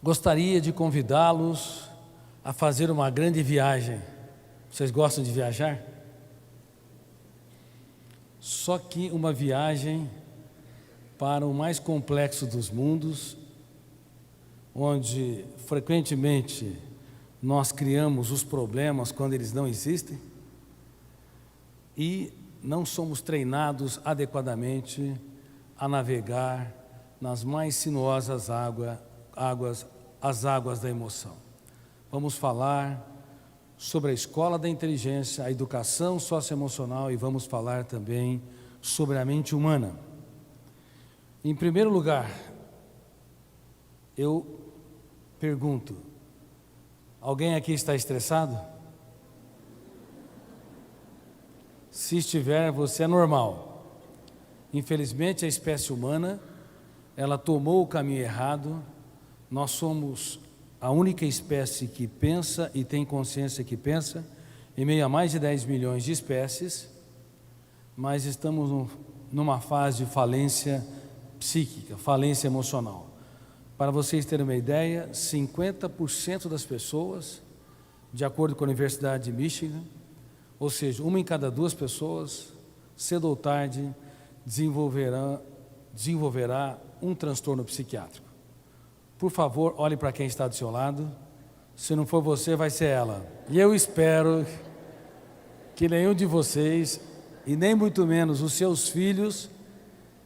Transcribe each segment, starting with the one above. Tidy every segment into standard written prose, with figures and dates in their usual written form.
Gostaria de convidá-los a fazer uma grande viagem. Vocês gostam de viajar? Só que uma viagem para o mais complexo dos mundos, onde frequentemente nós criamos os problemas quando eles não existem e não somos treinados adequadamente a navegar nas mais sinuosas as águas da emoção. Vamos falar sobre a escola da inteligência, a educação socioemocional e vamos falar também sobre a mente humana. Em primeiro lugar, eu pergunto, alguém aqui está estressado? Se estiver, você é normal. Infelizmente, a espécie humana, ela tomou o caminho errado. Nós somos a única espécie que pensa e tem consciência que pensa, em meio a mais de 10 milhões de espécies, mas estamos numa fase de falência psíquica, falência emocional. Para vocês terem uma ideia, 50% das pessoas, de acordo com a Universidade de Michigan, ou seja, 1 em cada 2 pessoas, cedo ou tarde, desenvolverá um transtorno psiquiátrico. Por favor, olhe para quem está do seu lado. Se não for você, vai ser ela. E eu espero que nenhum de vocês, e nem muito menos os seus filhos,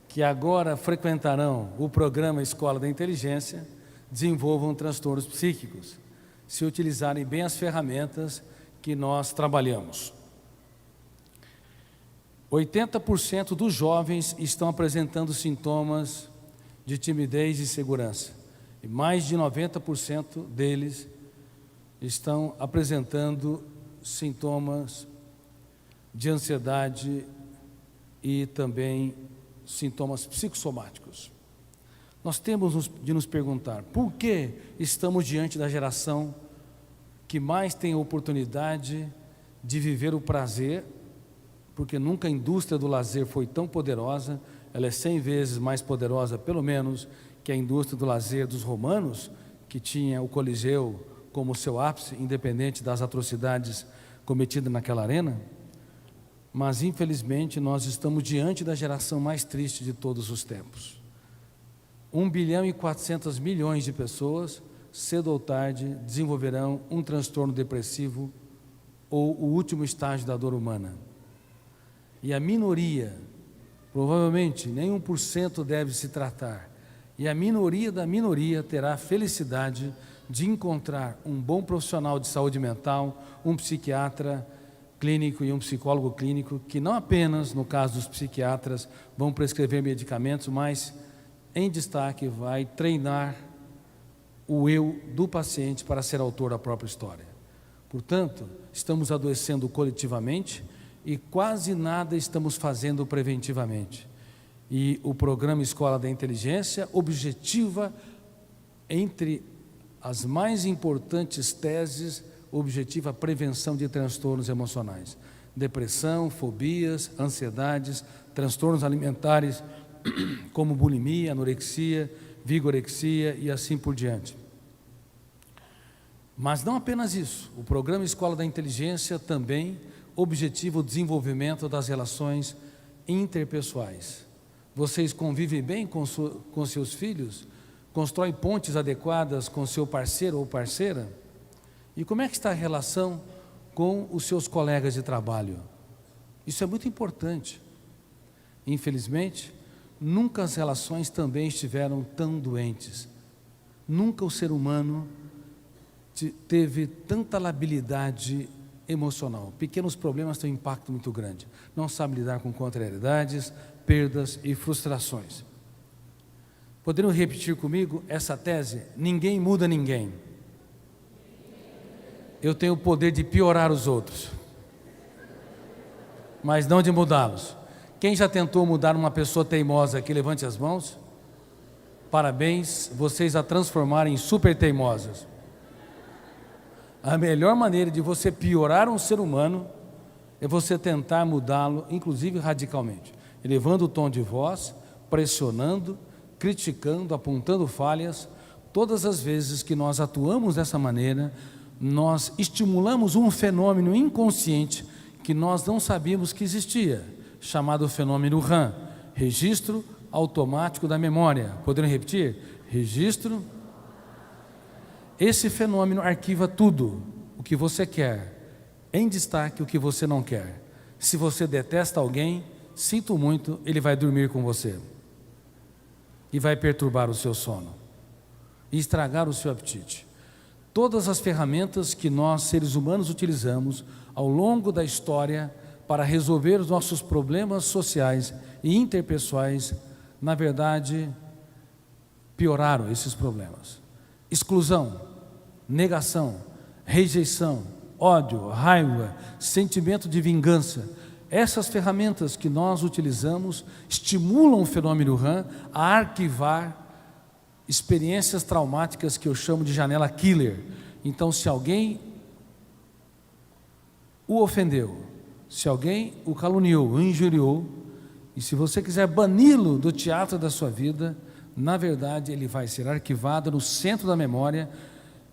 que agora frequentarão o programa Escola da Inteligência, desenvolvam transtornos psíquicos, se utilizarem bem as ferramentas que nós trabalhamos. 80% dos jovens estão apresentando sintomas de timidez e insegurança. E mais de 90% deles estão apresentando sintomas de ansiedade e também sintomas psicossomáticos. Nós temos de nos perguntar, por que estamos diante da geração que mais tem a oportunidade de viver o prazer, porque nunca a indústria do lazer foi tão poderosa, ela é 100 vezes mais poderosa, pelo menos, que a indústria do lazer dos romanos, que tinha o Coliseu como seu ápice, independente das atrocidades cometidas naquela arena. Mas, infelizmente, nós estamos diante da geração mais triste de todos os tempos. 1 bilhão e 400 milhões de pessoas, cedo ou tarde, desenvolverão um transtorno depressivo ou o último estágio da dor humana. E a minoria, provavelmente, nem 1% deve se tratar. E a minoria da minoria terá a felicidade de encontrar um bom profissional de saúde mental, um psiquiatra clínico e um psicólogo clínico, que não apenas, no caso dos psiquiatras, vão prescrever medicamentos, mas, em destaque, vai treinar o eu do paciente para ser autor da própria história. Portanto, estamos adoecendo coletivamente e quase nada estamos fazendo preventivamente. E o programa Escola da Inteligência objetiva, entre as mais importantes teses, objetiva a prevenção de transtornos emocionais. Depressão, fobias, ansiedades, transtornos alimentares, como bulimia, anorexia, vigorexia e assim por diante. Mas não apenas isso, o programa Escola da Inteligência também objetiva o desenvolvimento das relações interpessoais. Vocês convivem bem com seus filhos? Constroem pontes adequadas com seu parceiro ou parceira? E como é que está a relação com os seus colegas de trabalho? Isso é muito importante. Infelizmente, nunca as relações também estiveram tão doentes. Nunca o ser humano teve tanta labilidade emocional. Pequenos problemas têm um impacto muito grande. Não sabe lidar com contrariedades, perdas e frustrações. Poderiam repetir comigo essa tese? Ninguém muda ninguém. Eu tenho o poder de piorar os outros, mas não de mudá-los. Quem já tentou mudar uma pessoa teimosa aqui, levante as mãos. Parabéns, vocês a transformarem em super teimosas. A melhor maneira de você piorar um ser humano é você tentar mudá-lo, inclusive radicalmente, elevando o tom de voz, pressionando, criticando, apontando falhas, todas as vezes que nós atuamos dessa maneira, nós estimulamos um fenômeno inconsciente que nós não sabíamos que existia, chamado fenômeno RAM, registro automático da memória. Poderiam repetir? Registro. Esse fenômeno arquiva tudo o que você quer, em destaque o que você não quer. Se você detesta alguém, sinto muito, ele vai dormir com você e vai perturbar o seu sono e estragar o seu apetite. Todas as ferramentas que nós, seres humanos, utilizamos ao longo da história para resolver os nossos problemas sociais e interpessoais, na verdade, pioraram esses problemas. Exclusão, negação, rejeição, ódio, raiva, sentimento de vingança. Essas ferramentas que nós utilizamos estimulam o fenômeno RAM a arquivar experiências traumáticas que eu chamo de janela killer. Então, se alguém o ofendeu, se alguém o caluniou, o injuriou, e se você quiser bani-lo do teatro da sua vida, na verdade ele vai ser arquivado no centro da memória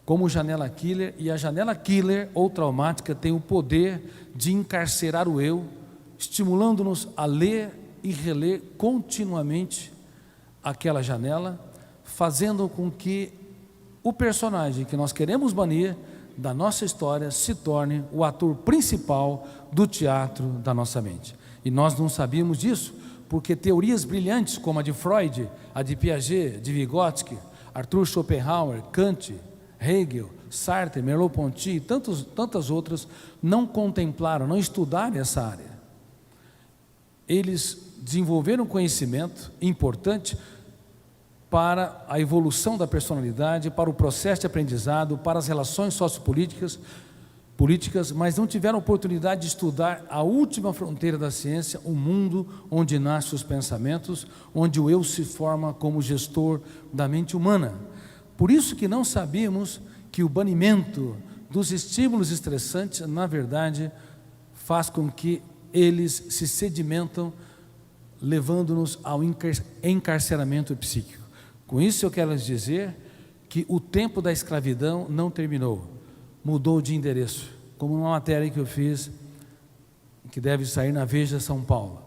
como janela killer, e a janela killer ou traumática tem o poder de encarcerar o eu, estimulando-nos a ler e reler continuamente aquela janela, fazendo com que o personagem que nós queremos banir da nossa história se torne o ator principal do teatro da nossa mente. E nós não sabíamos disso, porque teorias brilhantes como a de Freud, a de Piaget, de Vygotsky, Arthur Schopenhauer, Kant, Hegel, Sartre, Merleau-Ponty e tantas outras não contemplaram, não estudaram essa área. Eles desenvolveram conhecimento importante para a evolução da personalidade, para o processo de aprendizado, para as relações sociopolíticas, mas não tiveram oportunidade de estudar a última fronteira da ciência, o mundo onde nascem os pensamentos, onde o eu se forma como gestor da mente humana. Por isso que não sabíamos que o banimento dos estímulos estressantes, na verdade, faz com que eles se sedimentam, levando-nos ao encarceramento psíquico. Com isso eu quero dizer que o tempo da escravidão não terminou, mudou de endereço, como uma matéria que eu fiz, que deve sair na Veja São Paulo.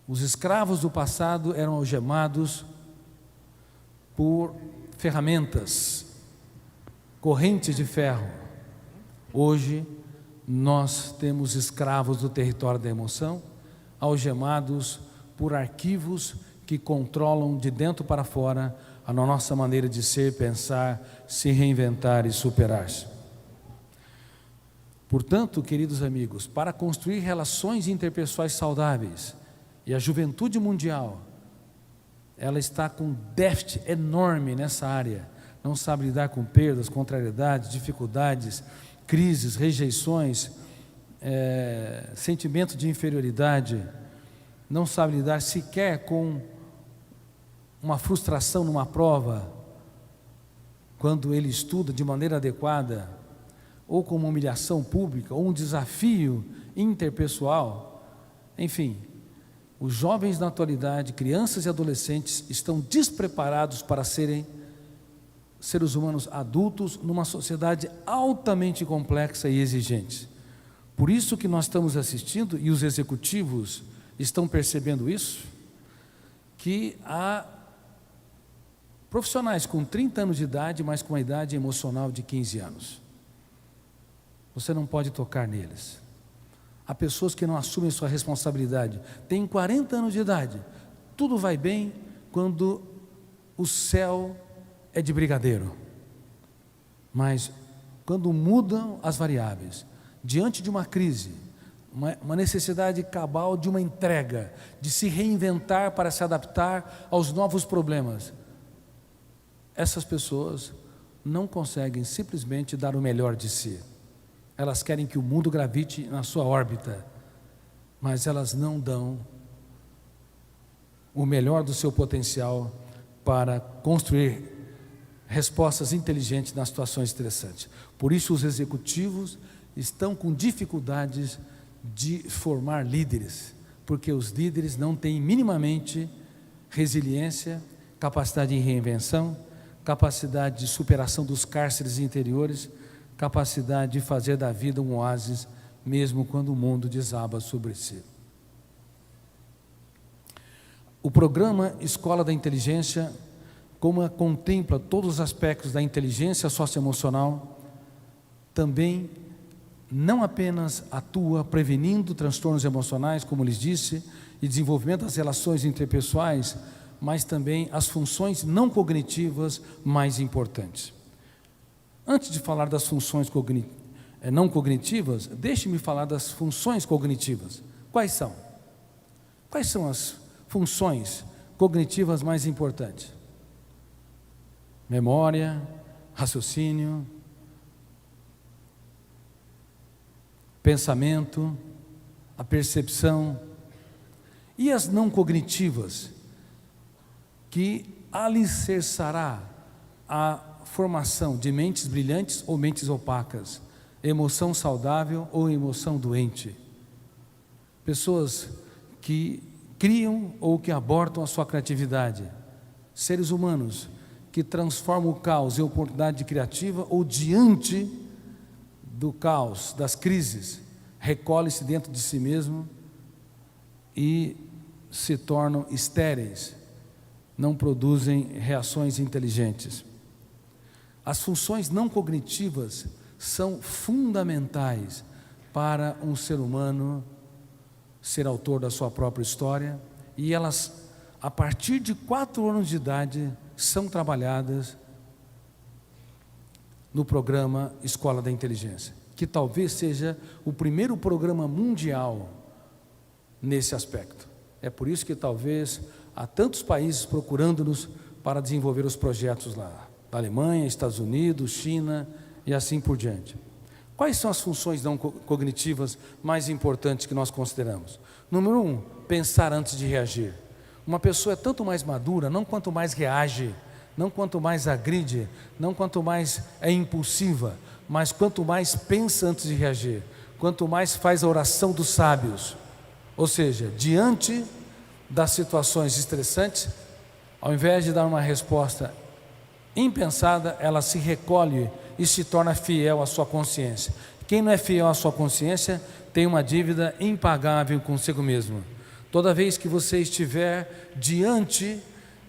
Os escravos do passado eram algemados por ferramentas, correntes de ferro. Hoje nós temos escravos do território da emoção, algemados por arquivos que controlam de dentro para fora a nossa maneira de ser, pensar, se reinventar e superar-se. Portanto, queridos amigos, para construir relações interpessoais saudáveis, e a juventude mundial, ela está com um déficit enorme nessa área, não sabe lidar com perdas, contrariedades, dificuldades, crises, rejeições, sentimento de inferioridade, não sabe lidar sequer com uma frustração numa prova, quando ele estuda de maneira adequada, ou com uma humilhação pública, ou um desafio interpessoal. Enfim, os jovens na atualidade, crianças e adolescentes, estão despreparados para serem seres humanos adultos numa sociedade altamente complexa e exigente. Por isso que nós estamos assistindo, e os executivos estão percebendo isso, que há profissionais com 30 anos de idade, mas com a idade emocional de 15 anos. Você não pode tocar neles. Há pessoas que não assumem sua responsabilidade. Tem 40 anos de idade. Tudo vai bem quando o céu é de brigadeiro. Mas quando mudam as variáveis, diante de uma crise, uma necessidade cabal de uma entrega, de se reinventar para se adaptar aos novos problemas, essas pessoas não conseguem simplesmente dar o melhor de si. Elas querem que o mundo gravite na sua órbita, mas elas não dão o melhor do seu potencial para construir respostas inteligentes nas situações estressantes. Por isso os executivos estão com dificuldades de formar líderes, porque os líderes não têm minimamente resiliência, capacidade de reinvenção, capacidade de superação dos cárceres interiores, capacidade de fazer da vida um oásis, mesmo quando o mundo desaba sobre si. O programa Escola da Inteligência, como contempla todos os aspectos da inteligência socioemocional, também não apenas atua prevenindo transtornos emocionais, como lhes disse, e desenvolvimento das relações interpessoais, mas também as funções não cognitivas mais importantes. Antes de falar das funções não cognitivas, deixe-me falar das funções cognitivas. Quais são? Quais são as funções cognitivas mais importantes? Memória, raciocínio, pensamento, a percepção. E as não cognitivas, que alicerçará a formação de mentes brilhantes ou mentes opacas, emoção saudável ou emoção doente. Pessoas que criam ou que abortam a sua criatividade. Seres humanos que transformam o caos em oportunidade criativa ou diante do caos, das crises, recolhe-se dentro de si mesmo e se tornam estéreis, não produzem reações inteligentes. As funções não cognitivas são fundamentais para um ser humano ser autor da sua própria história, e elas, a partir de 4 anos de idade, são trabalhadas no programa Escola da Inteligência, que talvez seja o primeiro programa mundial nesse aspecto. É por isso que talvez há tantos países procurando-nos para desenvolver os projetos lá, da Alemanha, Estados Unidos, China e assim por diante. Quais são as funções não cognitivas mais importantes que nós consideramos? Número 1, pensar antes de reagir. Uma pessoa é tanto mais madura, não quanto mais reage, não quanto mais agride, não quanto mais é impulsiva, mas quanto mais pensa antes de reagir, quanto mais faz a oração dos sábios. Ou seja, diante das situações estressantes, ao invés de dar uma resposta impensada, ela se recolhe e se torna fiel à sua consciência. Quem não é fiel à sua consciência tem uma dívida impagável consigo mesmo. Toda vez que você estiver diante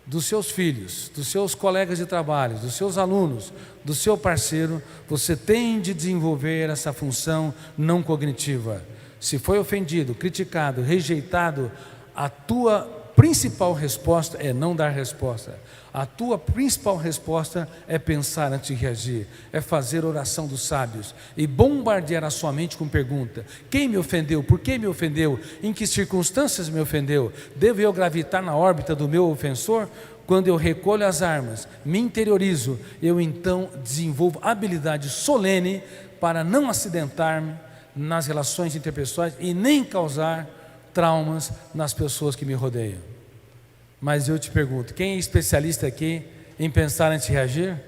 dos seus filhos, dos seus colegas de trabalho, dos seus alunos, do seu parceiro, você tem de desenvolver essa função não cognitiva. Se foi ofendido, criticado, rejeitado, a tua principal resposta é não dar resposta. A tua principal resposta é pensar antes de reagir, é fazer oração dos sábios e bombardear a sua mente com pergunta: quem me ofendeu? Por que me ofendeu? Em que circunstâncias me ofendeu? Devo eu gravitar na órbita do meu ofensor? Quando eu recolho as armas, me interiorizo, eu então desenvolvo habilidade solene para não acidentar-me nas relações interpessoais e nem causar traumas nas pessoas que me rodeiam. Mas eu te pergunto, quem é especialista aqui em pensar antes de reagir?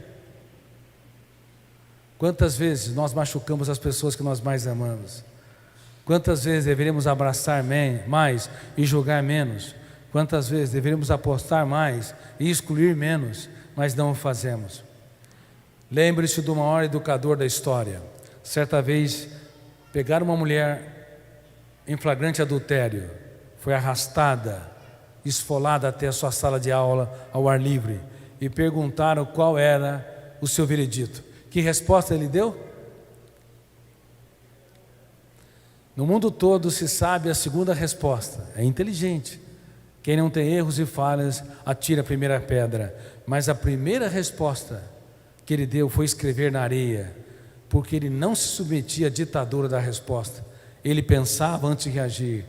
Quantas vezes nós machucamos as pessoas que nós mais amamos? Quantas vezes deveríamos abraçar mais e julgar menos? Quantas vezes deveríamos apostar mais e excluir menos, mas não o fazemos? Lembre-se do maior educador da história. Certa vez, pegaram uma mulher em flagrante adultério, foi arrastada, esfolada até a sua sala de aula ao ar livre, e perguntaram qual era o seu veredito. Que resposta ele deu? No mundo todo se sabe a segunda resposta, é inteligente. Quem não tem erros e falhas, atira a primeira pedra. Mas a primeira resposta que ele deu foi escrever na areia, porque ele não se submetia à ditadura da resposta. Ele pensava antes de reagir.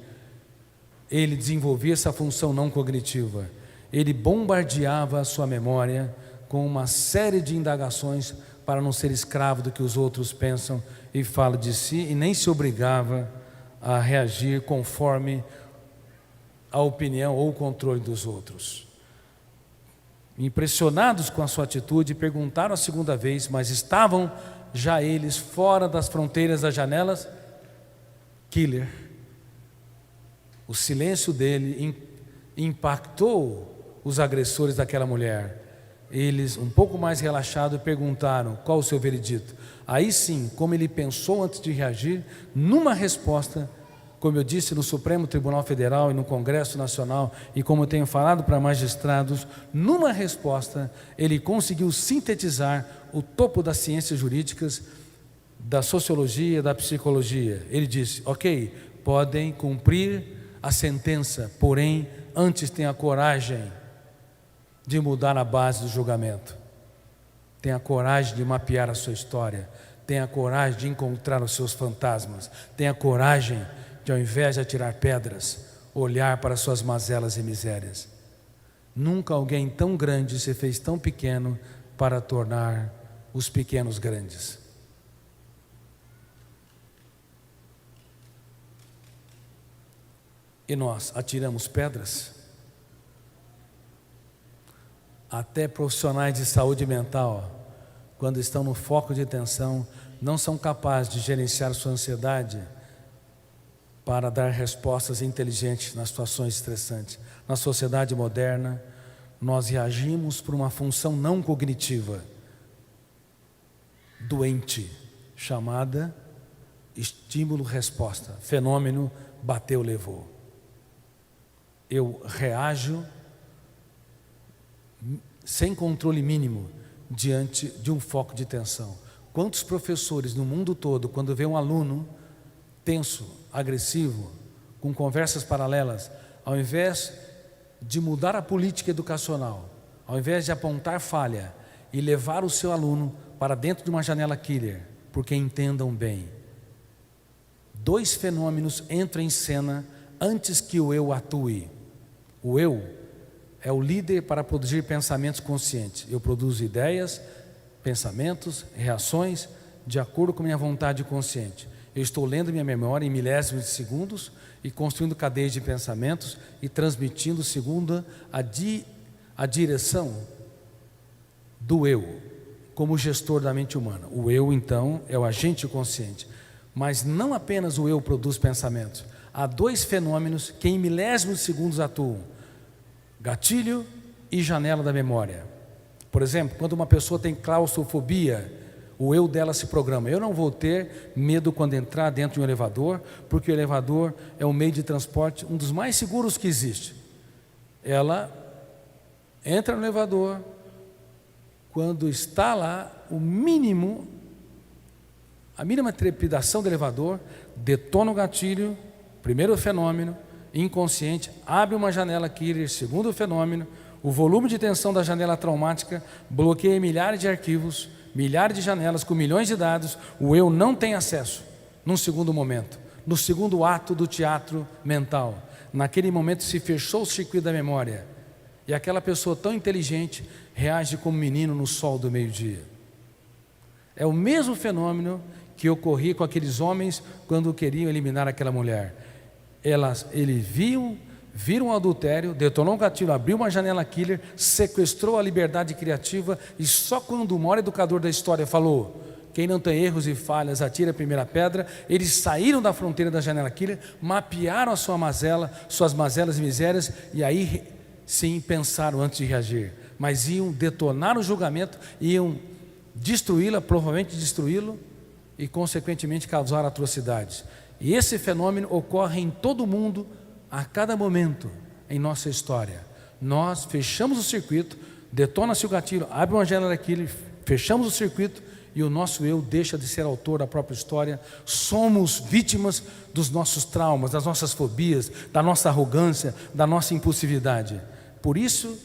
Ele desenvolvia essa função não cognitiva. Ele bombardeava a sua memória com uma série de indagações para não ser escravo do que os outros pensam e falam de si, e nem se obrigava a reagir conforme a opinião ou o controle dos outros. Impressionados com a sua atitude, perguntaram a segunda vez, mas estavam já eles fora das fronteiras das janelas? Killer. O silêncio dele impactou os agressores daquela mulher, eles, um pouco mais relaxados, perguntaram qual o seu veredito. Aí sim, como ele pensou antes de reagir, numa resposta, como eu disse, no Supremo Tribunal Federal e no Congresso Nacional, e como eu tenho falado para magistrados, numa resposta, ele conseguiu sintetizar o topo das ciências jurídicas, da sociologia, da psicologia. Ele disse: ok, podem cumprir a sentença, porém, antes tenha coragem de mudar a base do julgamento. Tenha coragem de mapear a sua história. Tenha coragem de encontrar os seus fantasmas. Tenha coragem de, ao invés de atirar pedras, olhar para suas mazelas e misérias. Nunca alguém tão grande se fez tão pequeno para tornar os pequenos grandes. E nós atiramos pedras? Até profissionais de saúde mental, quando estão no foco de atenção, não são capazes de gerenciar sua ansiedade para dar respostas inteligentes nas situações estressantes. Na sociedade moderna, nós reagimos por uma função não cognitiva, doente, chamada estímulo-resposta. Fenômeno bateu, levou. Eu reajo sem controle mínimo diante de um foco de tensão. Quantos professores no mundo todo, quando vê um aluno tenso, agressivo, com conversas paralelas, ao invés de mudar a política educacional, ao invés de apontar falha e levar o seu aluno para dentro de uma janela killer, porque entendam bem, dois fenômenos entram em cena antes que o eu atue. O eu é o líder para produzir pensamentos conscientes. Eu produzo ideias, pensamentos, reações de acordo com minha vontade consciente. Eu estou lendo minha memória em milésimos de segundos e construindo cadeias de pensamentos e transmitindo segundo a direção do eu, como gestor da mente humana. O eu, então, é o agente consciente. Mas não apenas o eu produz pensamentos. Há dois fenômenos que em milésimos de segundos atuam: gatilho e janela da memória. Por exemplo, quando uma pessoa tem claustrofobia, o eu dela se programa: eu não vou ter medo quando entrar dentro de um elevador, porque o elevador é um meio de transporte, um dos mais seguros que existe. Ela entra no elevador, quando está lá, a mínima trepidação do elevador, detona o gatilho, primeiro fenômeno, inconsciente, abre uma janela killer, segundo fenômeno, o volume de tensão da janela traumática bloqueia milhares de arquivos, milhares de janelas com milhões de dados, o eu não tem acesso, num segundo momento, no segundo ato do teatro mental. Naquele momento se fechou o circuito da memória, e aquela pessoa tão inteligente reage como um menino no sol do meio-dia. É o mesmo fenômeno que ocorria com aqueles homens quando queriam eliminar aquela mulher. Eles viram o adultério, detonou um gatilho, abriu uma janela killer, sequestrou a liberdade criativa, e só quando o maior educador da história falou: quem não tem erros e falhas atira a primeira pedra, eles saíram da fronteira da janela killer, mapearam a sua mazela, suas mazelas e misérias, e aí sim pensaram antes de reagir, mas iam detonar o julgamento, iam destruí-la, provavelmente destruí-lo, e consequentemente causar atrocidades. E esse fenômeno ocorre em todo o mundo, a cada momento em nossa história. Nós fechamos o circuito, detona-se o gatilho, abre uma janela killer, fechamos o circuito, e o nosso eu deixa de ser autor da própria história. Somos vítimas dos nossos traumas, das nossas fobias, da nossa arrogância, da nossa impulsividade. Por isso,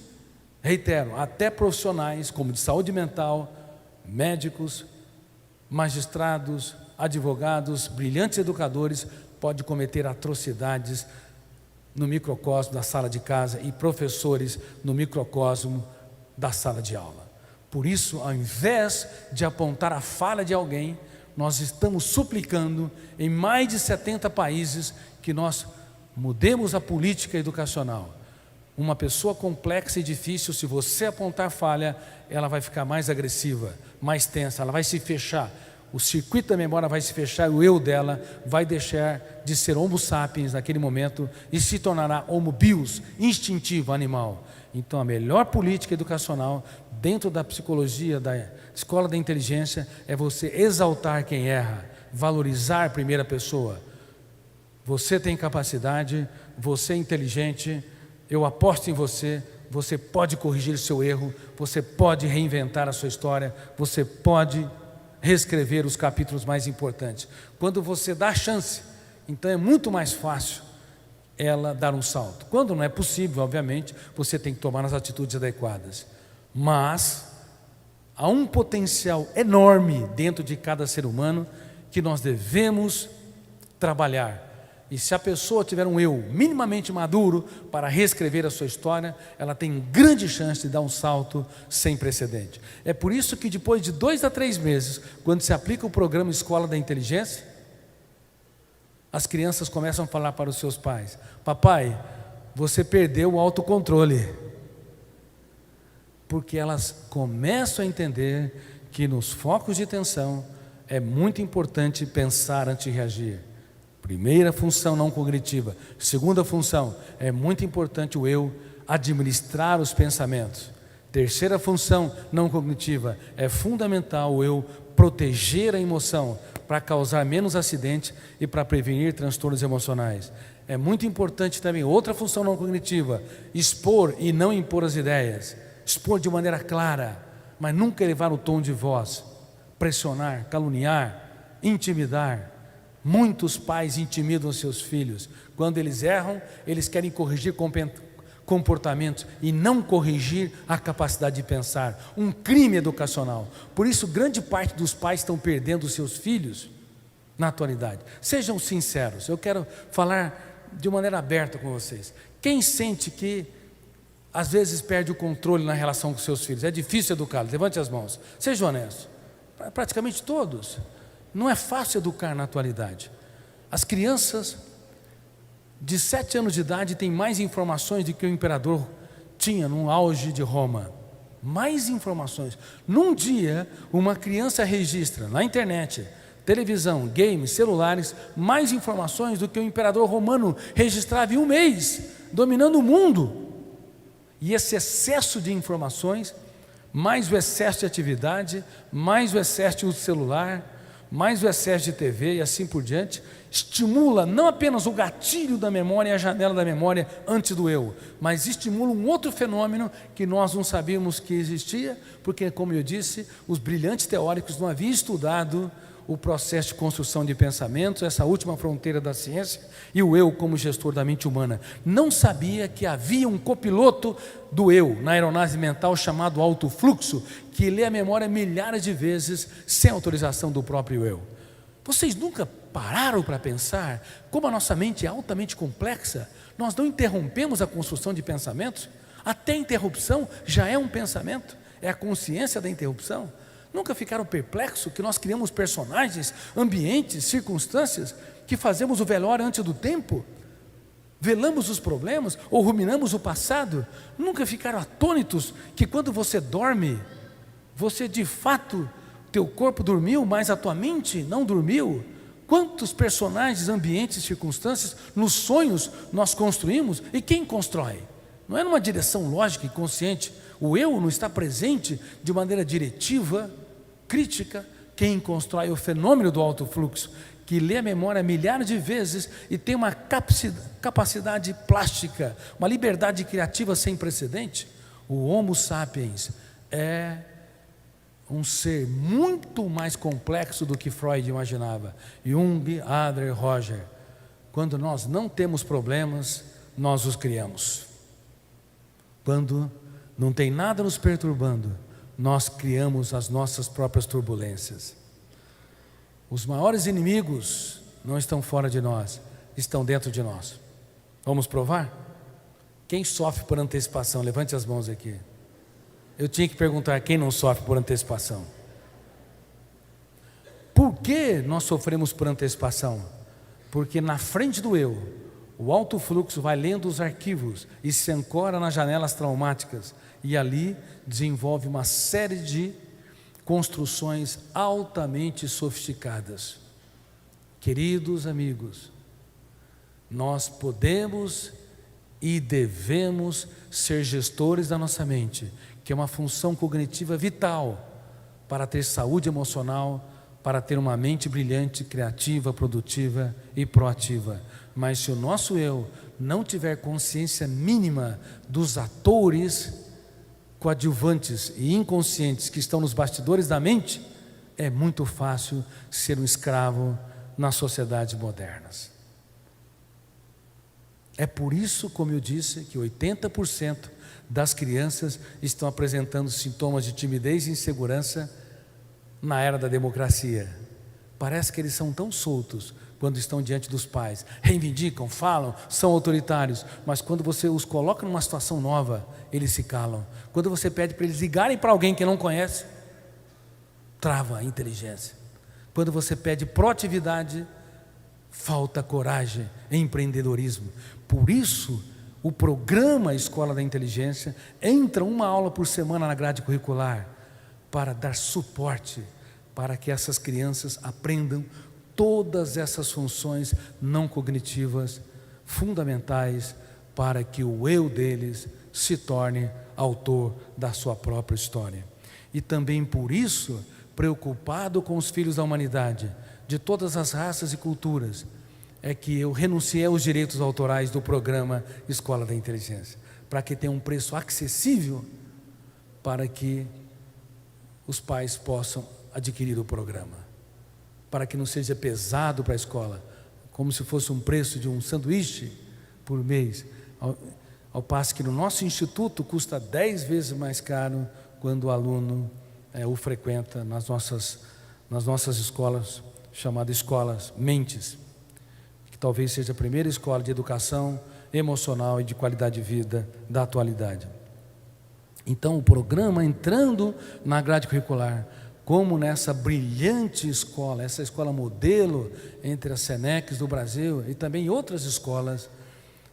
reitero, até profissionais como de saúde mental, médicos, magistrados, advogados, brilhantes educadores, podem cometer atrocidades no microcosmo da sala de casa, e professores no microcosmo da sala de aula. Por isso, ao invés de apontar a falha de alguém, nós estamos suplicando em mais de 70 países que nós mudemos a política educacional. Uma pessoa complexa e difícil, se você apontar falha, ela vai ficar mais agressiva, mais tensa, ela vai se fechar. o circuito da memória vai se fechar e o eu dela vai deixar de ser Homo sapiens naquele momento e se tornará Homo bios, instintivo, animal. Então a melhor política educacional dentro da psicologia, da escola da inteligência, é você exaltar quem erra, valorizar a primeira pessoa. Você tem capacidade, você é inteligente, eu aposto em você, você pode corrigir o seu erro, você pode reinventar a sua história, você pode reescrever os capítulos mais importantes. Quando você dá a chance, então é muito mais fácil ela dar um salto. Quando não é possível, obviamente, você tem que tomar as atitudes adequadas. Mas há um potencial enorme dentro de cada ser humano que nós devemos trabalhar. E se a pessoa tiver um eu minimamente maduro para reescrever a sua história, ela tem grande chance de dar um salto sem precedente. É por isso que depois de 2 a 3 meses, quando se aplica o programa Escola da Inteligência, as crianças começam a falar para os seus pais: papai, você perdeu o autocontrole. Porque elas começam a entender que nos focos de tensão é muito importante pensar antes de reagir. Primeira função não cognitiva. Segunda função, é muito importante o eu administrar os pensamentos. Terceira função não cognitiva, é fundamental o eu proteger a emoção para causar menos acidentes e para prevenir transtornos emocionais. É muito importante também outra função não cognitiva, expor e não impor as ideias. Expor de maneira clara, mas nunca elevar o tom de voz, pressionar, caluniar, intimidar. Muitos pais intimidam seus filhos. Quando eles erram, eles querem corrigir comportamentos e não corrigir a capacidade de pensar. Um crime educacional. Por isso, grande parte dos pais estão perdendo os seus filhos na atualidade. Sejam sinceros, eu quero falar de maneira aberta com vocês. Quem sente que às vezes perde o controle na relação com seus filhos? É difícil educá-los. Levante as mãos. Seja honesto. Praticamente todos. Não é fácil educar na atualidade. As crianças de 7 anos de idade têm mais informações do que o imperador tinha no auge de Roma. Mais informações. Num dia, uma criança registra na internet, televisão, games, celulares, mais informações do que o imperador romano registrava em um mês, dominando o mundo. E esse excesso de informações, mais o excesso de atividade, mais o excesso de uso celular, mais o excesso de TV e assim por diante, estimula não apenas o gatilho da memória e a janela da memória antes do eu, mas estimula um outro fenômeno que nós não sabíamos que existia, porque, como eu disse, os brilhantes teóricos não haviam estudado o processo de construção de pensamentos, essa última fronteira da ciência, e o eu como gestor da mente humana. Não sabia que havia um copiloto do eu na aeronave mental chamado alto fluxo, que lê a memória milhares de vezes sem autorização do próprio eu. Vocês nunca pararam para pensar como a nossa mente é altamente complexa? Nós não interrompemos a construção de pensamentos? Até a interrupção já é um pensamento, é a consciência da interrupção. Nunca ficaram perplexos que nós criamos personagens, ambientes, circunstâncias, que fazemos o velório antes do tempo? Velamos os problemas ou ruminamos o passado? Nunca ficaram atônitos que quando você dorme, você de fato, teu corpo dormiu, mas a tua mente não dormiu? Quantos personagens, ambientes, circunstâncias, nos sonhos nós construímos? E quem constrói? Não é numa direção lógica e consciente. O eu não está presente de maneira diretiva, crítica. Quem constrói o fenômeno do alto fluxo, que lê a memória milhares de vezes e tem uma capacidade plástica, uma liberdade criativa sem precedente. O Homo sapiens é um ser muito mais complexo do que Freud imaginava. Jung, Adler, Roger. Quando nós não temos problemas, nós os criamos. Quando não tem nada nos perturbando, nós criamos as nossas próprias turbulências. Os maiores inimigos não estão fora de nós, estão dentro de nós. Vamos provar? Quem sofre por antecipação? Levante as mãos aqui. Eu tinha que perguntar quem não sofre por antecipação. Por que nós sofremos por antecipação? Porque na frente do eu, o alto fluxo vai lendo os arquivos e se ancora nas janelas traumáticas e ali desenvolve uma série de construções altamente sofisticadas. Queridos amigos, nós podemos e devemos ser gestores da nossa mente, que é uma função cognitiva vital para ter saúde emocional, para ter uma mente brilhante, criativa, produtiva e proativa. Mas se o nosso eu não tiver consciência mínima dos atores coadjuvantes e inconscientes que estão nos bastidores da mente, é muito fácil ser um escravo nas sociedades modernas. É por isso, como eu disse, que 80% das crianças estão apresentando sintomas de timidez e insegurança na era da democracia. Parece que eles são tão soltos quando estão diante dos pais, reivindicam, falam, são autoritários, mas quando você os coloca numa situação nova, eles se calam. Quando você pede para eles ligarem para alguém que não conhece, trava a inteligência. Quando você pede proatividade, falta coragem e empreendedorismo. Por isso, o programa Escola da Inteligência entra uma aula por semana na grade curricular para dar suporte para que essas crianças aprendam todas essas funções não cognitivas fundamentais para que o eu deles se torne autor da sua própria história. E também por isso, preocupado com os filhos da humanidade, de todas as raças e culturas, é que eu renunciei aos direitos autorais do programa Escola da Inteligência, para que tenha um preço acessível para que os pais possam adquirir o programa, para que não seja pesado para a escola, como se fosse um preço de um sanduíche por mês, ao passo que no nosso instituto custa 10 vezes mais caro quando o aluno o frequenta nas nossas escolas, chamadas escolas mentes, que talvez seja a primeira escola de educação emocional e de qualidade de vida da atualidade. Então, o programa entrando na grade curricular, como nessa brilhante escola, essa escola modelo entre as SENECs do Brasil e também outras escolas,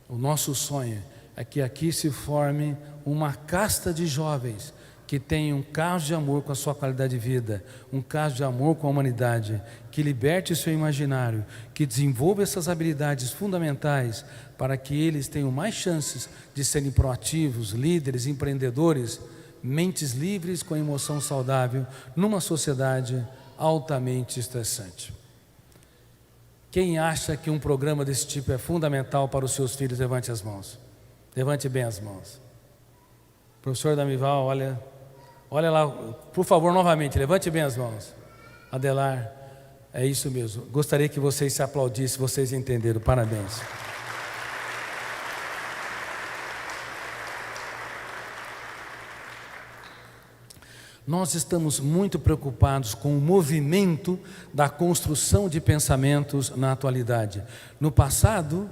o nosso sonho é que aqui se forme uma casta de jovens que tenham um caso de amor com a sua qualidade de vida, um caso de amor com a humanidade, que liberte o seu imaginário, que desenvolva essas habilidades fundamentais para que eles tenham mais chances de serem proativos, líderes, empreendedores, mentes livres com emoção saudável, numa sociedade altamente estressante. Quem acha que um programa desse tipo é fundamental para os seus filhos, levante as mãos. Levante bem as mãos. Professor Damival, olha lá, por favor, novamente, levante bem as mãos. Adelar, é isso mesmo. Gostaria que vocês se aplaudissem, vocês entenderam. Parabéns. Nós estamos muito preocupados com o movimento da construção de pensamentos na atualidade. No passado,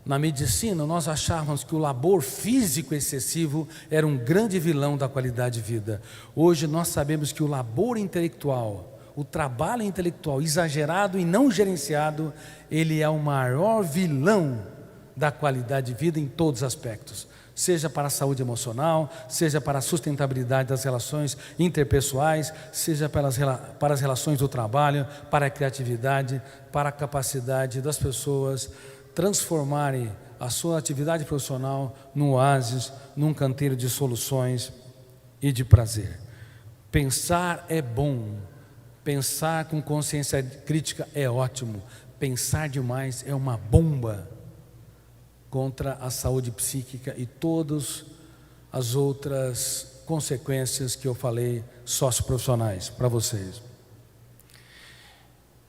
na medicina, nós achávamos que o labor físico excessivo era um grande vilão da qualidade de vida. Hoje nós sabemos que o labor intelectual, o trabalho intelectual exagerado e não gerenciado, ele é o maior vilão da qualidade de vida em todos os aspectos. Seja para a saúde emocional, seja para a sustentabilidade das relações interpessoais, seja para as relações do trabalho, para a criatividade, para a capacidade das pessoas transformarem a sua atividade profissional num oásis, num canteiro de soluções e de prazer. Pensar é bom, pensar com consciência crítica é ótimo, pensar demais é uma bomba contra a saúde psíquica e todas as outras consequências que eu falei socioprofissionais para vocês.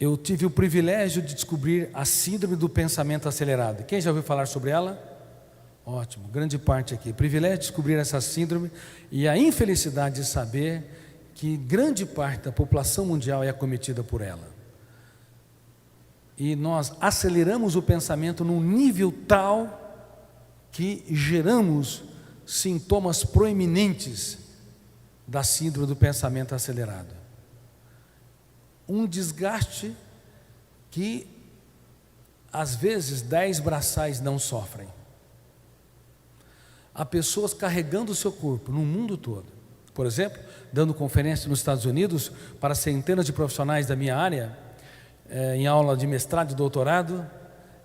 Eu tive o privilégio de descobrir a síndrome do pensamento acelerado. Quem já ouviu falar sobre ela? Ótimo, grande parte aqui. Privilégio de descobrir essa síndrome e a infelicidade de saber que grande parte da população mundial é acometida por ela. E nós aceleramos o pensamento num nível tal que geramos sintomas proeminentes da síndrome do pensamento acelerado. Um desgaste que às vezes 10 braçais não sofrem. Há pessoas carregando o seu corpo no mundo todo, por exemplo, dando conferência nos Estados Unidos para centenas de profissionais da minha área, em aula de mestrado e doutorado,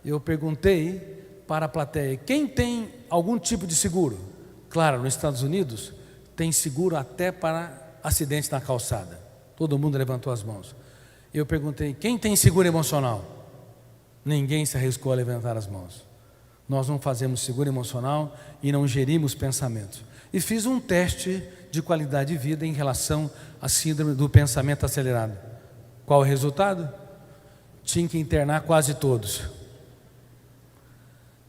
eu perguntei para a plateia: quem tem algum tipo de seguro? Claro, nos Estados Unidos tem seguro até para acidentes na calçada. Todo mundo levantou as mãos. Eu perguntei: quem tem seguro emocional? Ninguém se arriscou a levantar as mãos. Nós não fazemos seguro emocional e não gerimos pensamentos. E fiz um teste de qualidade de vida em relação à síndrome do pensamento acelerado. Qual o resultado? Tinha que internar quase todos.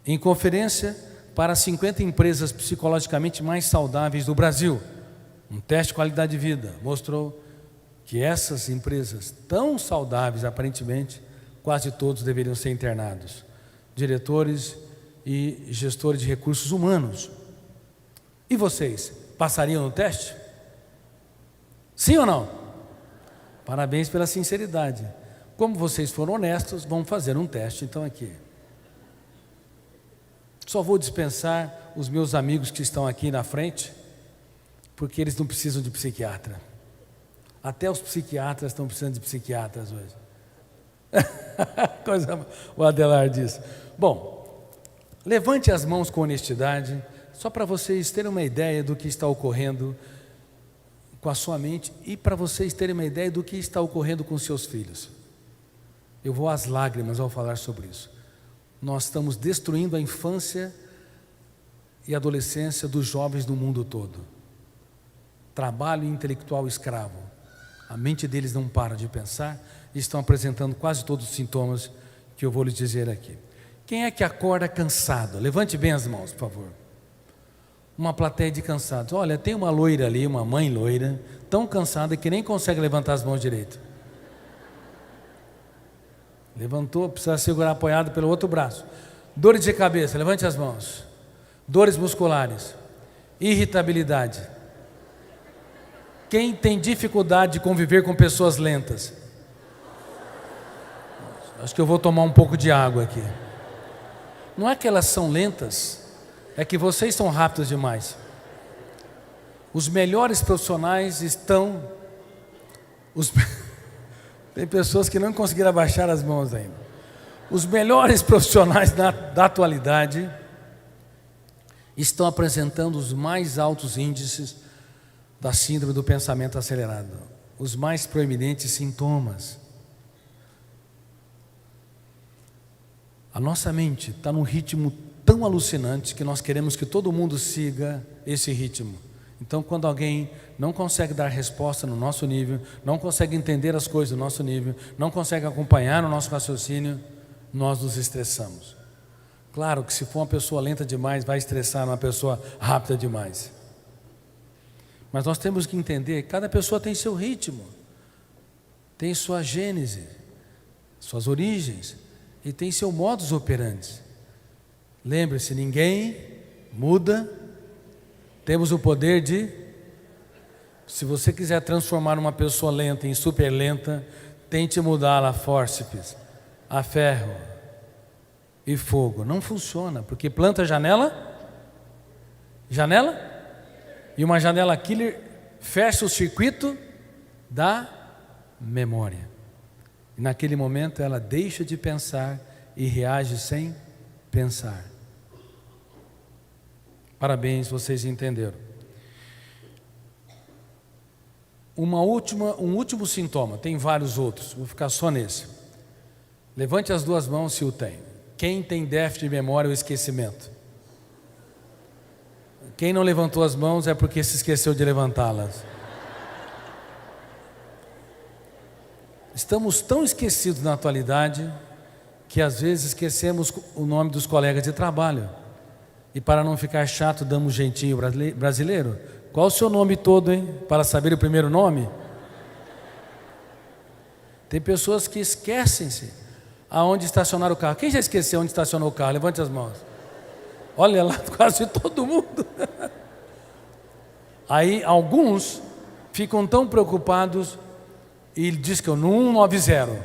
Em conferência para 50 empresas psicologicamente mais saudáveis do Brasil, um teste de qualidade de vida mostrou que essas empresas tão saudáveis, aparentemente, quase todos deveriam ser internados. Diretores e gestores de recursos humanos. E vocês, passariam no teste? Sim ou não? Parabéns pela sinceridade. Como vocês foram honestos, vamos fazer um teste então aqui. Só vou dispensar os meus amigos que estão aqui na frente, porque eles não precisam de psiquiatra. Até os psiquiatras estão precisando de psiquiatras hoje. O Adelar diz. Bom, levante as mãos com honestidade, só para vocês terem uma ideia do que está ocorrendo com a sua mente e para vocês terem uma ideia do que está ocorrendo com seus filhos. Eu vou às lágrimas ao falar sobre isso. Nós estamos destruindo a infância e adolescência dos jovens do mundo todo. Trabalho intelectual escravo. A mente deles não para de pensar e estão apresentando quase todos os sintomas que eu vou lhes dizer aqui. Quem é que acorda cansado? Levante bem as mãos, por favor. Uma plateia de cansados. Olha, tem uma loira ali, uma mãe loira, tão cansada que nem consegue levantar as mãos direito. Levantou, precisa segurar apoiado pelo outro braço. Dores de cabeça, levante as mãos. Dores musculares. Irritabilidade. Quem tem dificuldade de conviver com pessoas lentas? Acho que eu vou tomar um pouco de água aqui. Não é que elas são lentas, é que vocês são rápidos demais. Os melhores profissionais estão... Tem pessoas que não conseguiram abaixar as mãos ainda. Os melhores profissionais da atualidade estão apresentando os mais altos índices da síndrome do pensamento acelerado, os mais proeminentes sintomas. A nossa mente está num ritmo tão alucinante que nós queremos que todo mundo siga esse ritmo. Então, quando alguém não consegue dar resposta no nosso nível, não consegue entender as coisas do nosso nível, não consegue acompanhar o nosso raciocínio, nós nos estressamos. Claro que se for uma pessoa lenta demais, vai estressar uma pessoa rápida demais. Mas nós temos que entender que cada pessoa tem seu ritmo, tem sua gênese, suas origens e tem seu modus operandi. Lembre-se, ninguém muda. Temos o poder de, se você quiser transformar uma pessoa lenta em super lenta, tente mudá-la a fórceps, a ferro e fogo. Não funciona, porque planta janela, e uma janela killer fecha o circuito da memória. E naquele momento ela deixa de pensar e reage sem pensar. Parabéns, vocês entenderam. Um último sintoma, tem vários outros, vou ficar só nesse. Levante as duas mãos se o tem. Quem tem déficit de memória ou esquecimento? Quem não levantou as mãos é porque se esqueceu de levantá-las. Estamos tão esquecidos na atualidade que às vezes esquecemos o nome dos colegas de trabalho. E para não ficar chato, damos um jeitinho brasileiro. Qual o seu nome todo, hein? Para saber o primeiro nome? Tem pessoas que esquecem-se aonde estacionar o carro. Quem já esqueceu onde estacionou o carro? Levante as mãos. Olha lá, quase todo mundo. Aí alguns ficam tão preocupados e diz que eu no 190.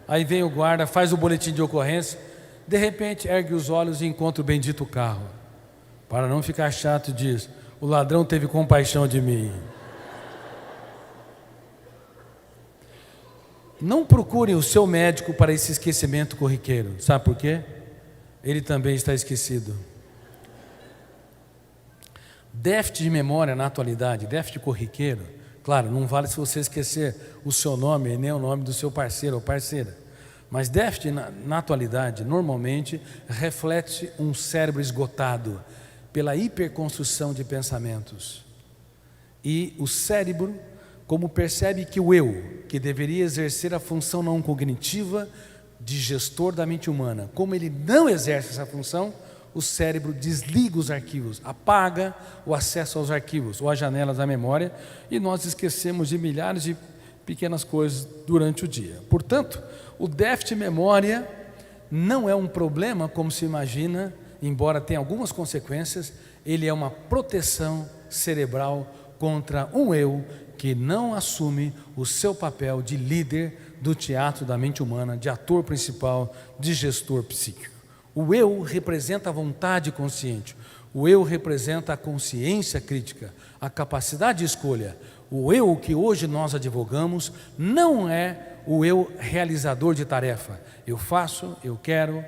Aí vem o guarda, faz o boletim de ocorrência, de repente ergue os olhos e encontra o bendito carro. Para não ficar chato, diz: o ladrão teve compaixão de mim. Não procure o seu médico para esse esquecimento corriqueiro. Sabe por quê? Ele também está esquecido. Déficit de memória na atualidade, déficit corriqueiro, claro, não vale se você esquecer o seu nome e nem o nome do seu parceiro ou parceira. Mas déficit na atualidade, normalmente, reflete um cérebro esgotado pela hiperconstrução de pensamentos. E o cérebro, como percebe que o eu, que deveria exercer a função não cognitiva de gestor da mente humana, como ele não exerce essa função, o cérebro desliga os arquivos, apaga o acesso aos arquivos ou às janelas da memória, e nós esquecemos de milhares de pequenas coisas durante o dia. Portanto, o déficit de memória não é um problema como se imagina, embora tenha algumas consequências. Ele é uma proteção cerebral contra um eu que não assume o seu papel de líder do teatro da mente humana, de ator principal, de gestor psíquico. O eu representa a vontade consciente, o eu representa a consciência crítica, a capacidade de escolha. O eu que hoje nós advogamos não é o eu realizador de tarefa. Eu faço, eu quero,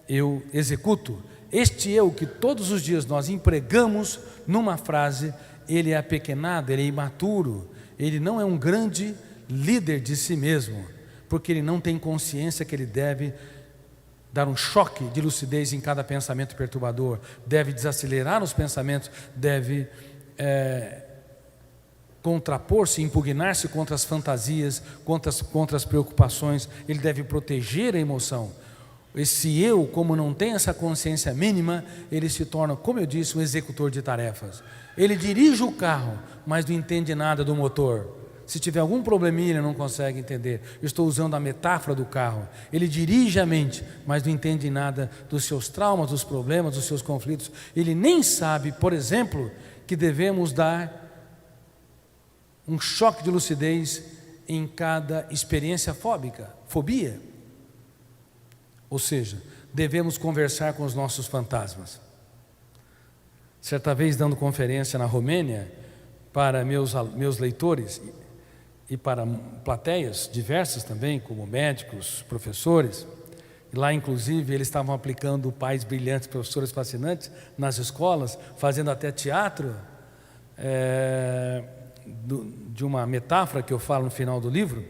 eu executo. Este eu que todos os dias nós empregamos numa frase, ele é apequenado, ele é imaturo, ele não é um grande líder de si mesmo, porque ele não tem consciência que ele deve dar um choque de lucidez em cada pensamento perturbador, deve desacelerar os pensamentos, deve contrapor-se, impugnar-se contra as fantasias, contra as preocupações, ele deve proteger a emoção. Esse eu, como não tem essa consciência mínima, ele se torna, como eu disse, um executor de tarefas. Ele dirige o carro, mas não entende nada do motor. Se tiver algum probleminha, ele não consegue entender. Eu estou usando a metáfora do carro. Ele dirige a mente, mas não entende nada dos seus traumas, dos problemas, dos seus conflitos. Ele nem sabe, por exemplo, que devemos dar um choque de lucidez em cada experiência fobia. Ou seja, devemos conversar com os nossos fantasmas. Certa vez, dando conferência na Romênia, para meus leitores e para plateias diversas também, como médicos, professores, e lá inclusive eles estavam aplicando pais brilhantes, professores fascinantes nas escolas, fazendo até teatro, de uma metáfora que eu falo no final do livro.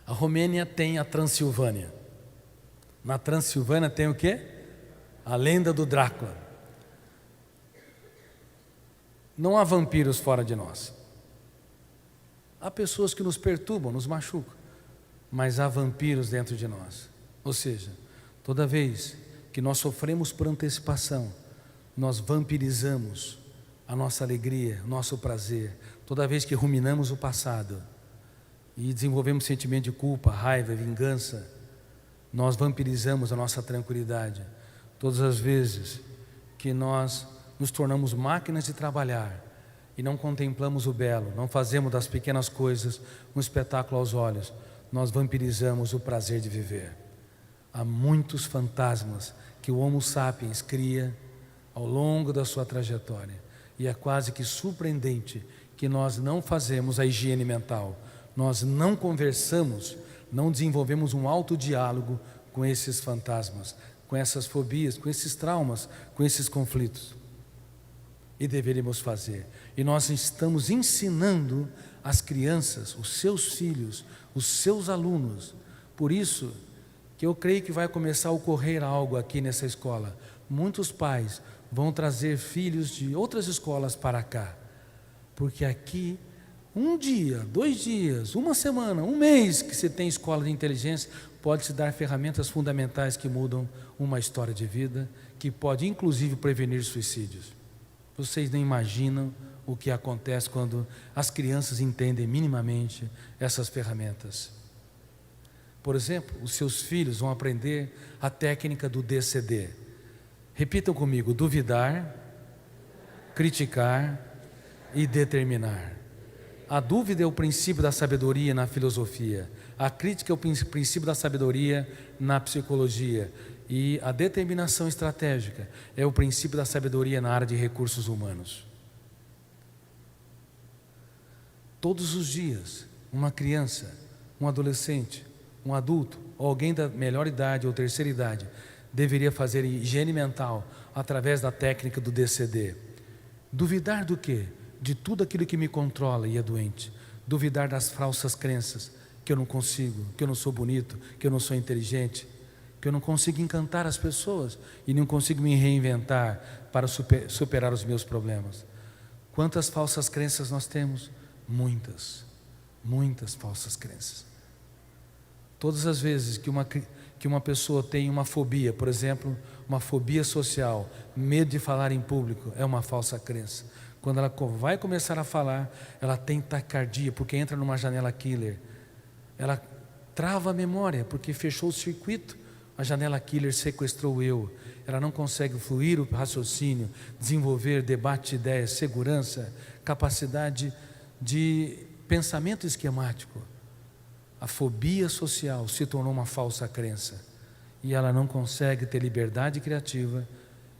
A Romênia tem a Transilvânia. Na Transilvânia tem o quê? A lenda do Drácula. Não há vampiros fora de nós. Há pessoas que nos perturbam, nos machucam, mas há vampiros dentro de nós. Ou seja, toda vez que nós sofremos por antecipação, nós vampirizamos a nossa alegria, o nosso prazer. Toda vez que ruminamos o passado e desenvolvemos sentimento de culpa, raiva, vingança, nós vampirizamos a nossa tranquilidade. Todas as vezes que nós nos tornamos máquinas de trabalhar e não contemplamos o belo, não fazemos das pequenas coisas um espetáculo aos olhos, nós vampirizamos o prazer de viver. Há muitos fantasmas que o Homo sapiens cria ao longo da sua trajetória, e é quase que surpreendente que nós não fazemos a higiene mental, nós não conversamos, não desenvolvemos um autodiálogo com esses fantasmas, com essas fobias, com esses traumas, com esses conflitos. E deveríamos fazer. E nós estamos ensinando as crianças, os seus filhos, os seus alunos. Por isso que eu creio que vai começar a ocorrer algo aqui nessa escola. Muitos pais vão trazer filhos de outras escolas para cá, porque aqui, um dia, 2 dias, uma semana, um mês que você tem escola de inteligência, pode se dar ferramentas fundamentais que mudam uma história de vida, que pode inclusive prevenir suicídios. Vocês nem imaginam o que acontece quando as crianças entendem minimamente essas ferramentas. Por exemplo, os seus filhos vão aprender a técnica do DCD. Repitam comigo: duvidar, criticar e determinar. A dúvida é o princípio da sabedoria na filosofia. A crítica é o princípio da sabedoria na psicologia. E a determinação estratégica é o princípio da sabedoria na área de recursos humanos. Todos os dias, uma criança um adolescente, um adulto, ou alguém da melhor idade ou terceira idade, deveria fazer higiene mental através da técnica do DCD? Duvidar do quê? De tudo aquilo que me controla e é doente. Duvidar das falsas crenças, que eu não consigo, que eu não sou bonito, que eu não sou inteligente, que eu não consigo encantar as pessoas e não consigo me reinventar para superar os meus problemas. Quantas falsas crenças nós temos? Muitas falsas crenças. Todas as vezes que uma pessoa tem uma fobia, por exemplo, uma fobia social, medo de falar em público, é uma falsa crença. Quando ela vai começar a falar, ela tem taquicardia, porque entra numa janela killer. Ela trava a memória, porque fechou o circuito, a janela killer sequestrou o eu. Ela não consegue fluir o raciocínio, desenvolver debate de ideias, segurança, capacidade de pensamento esquemático. A fobia social se tornou uma falsa crença e ela não consegue ter liberdade criativa,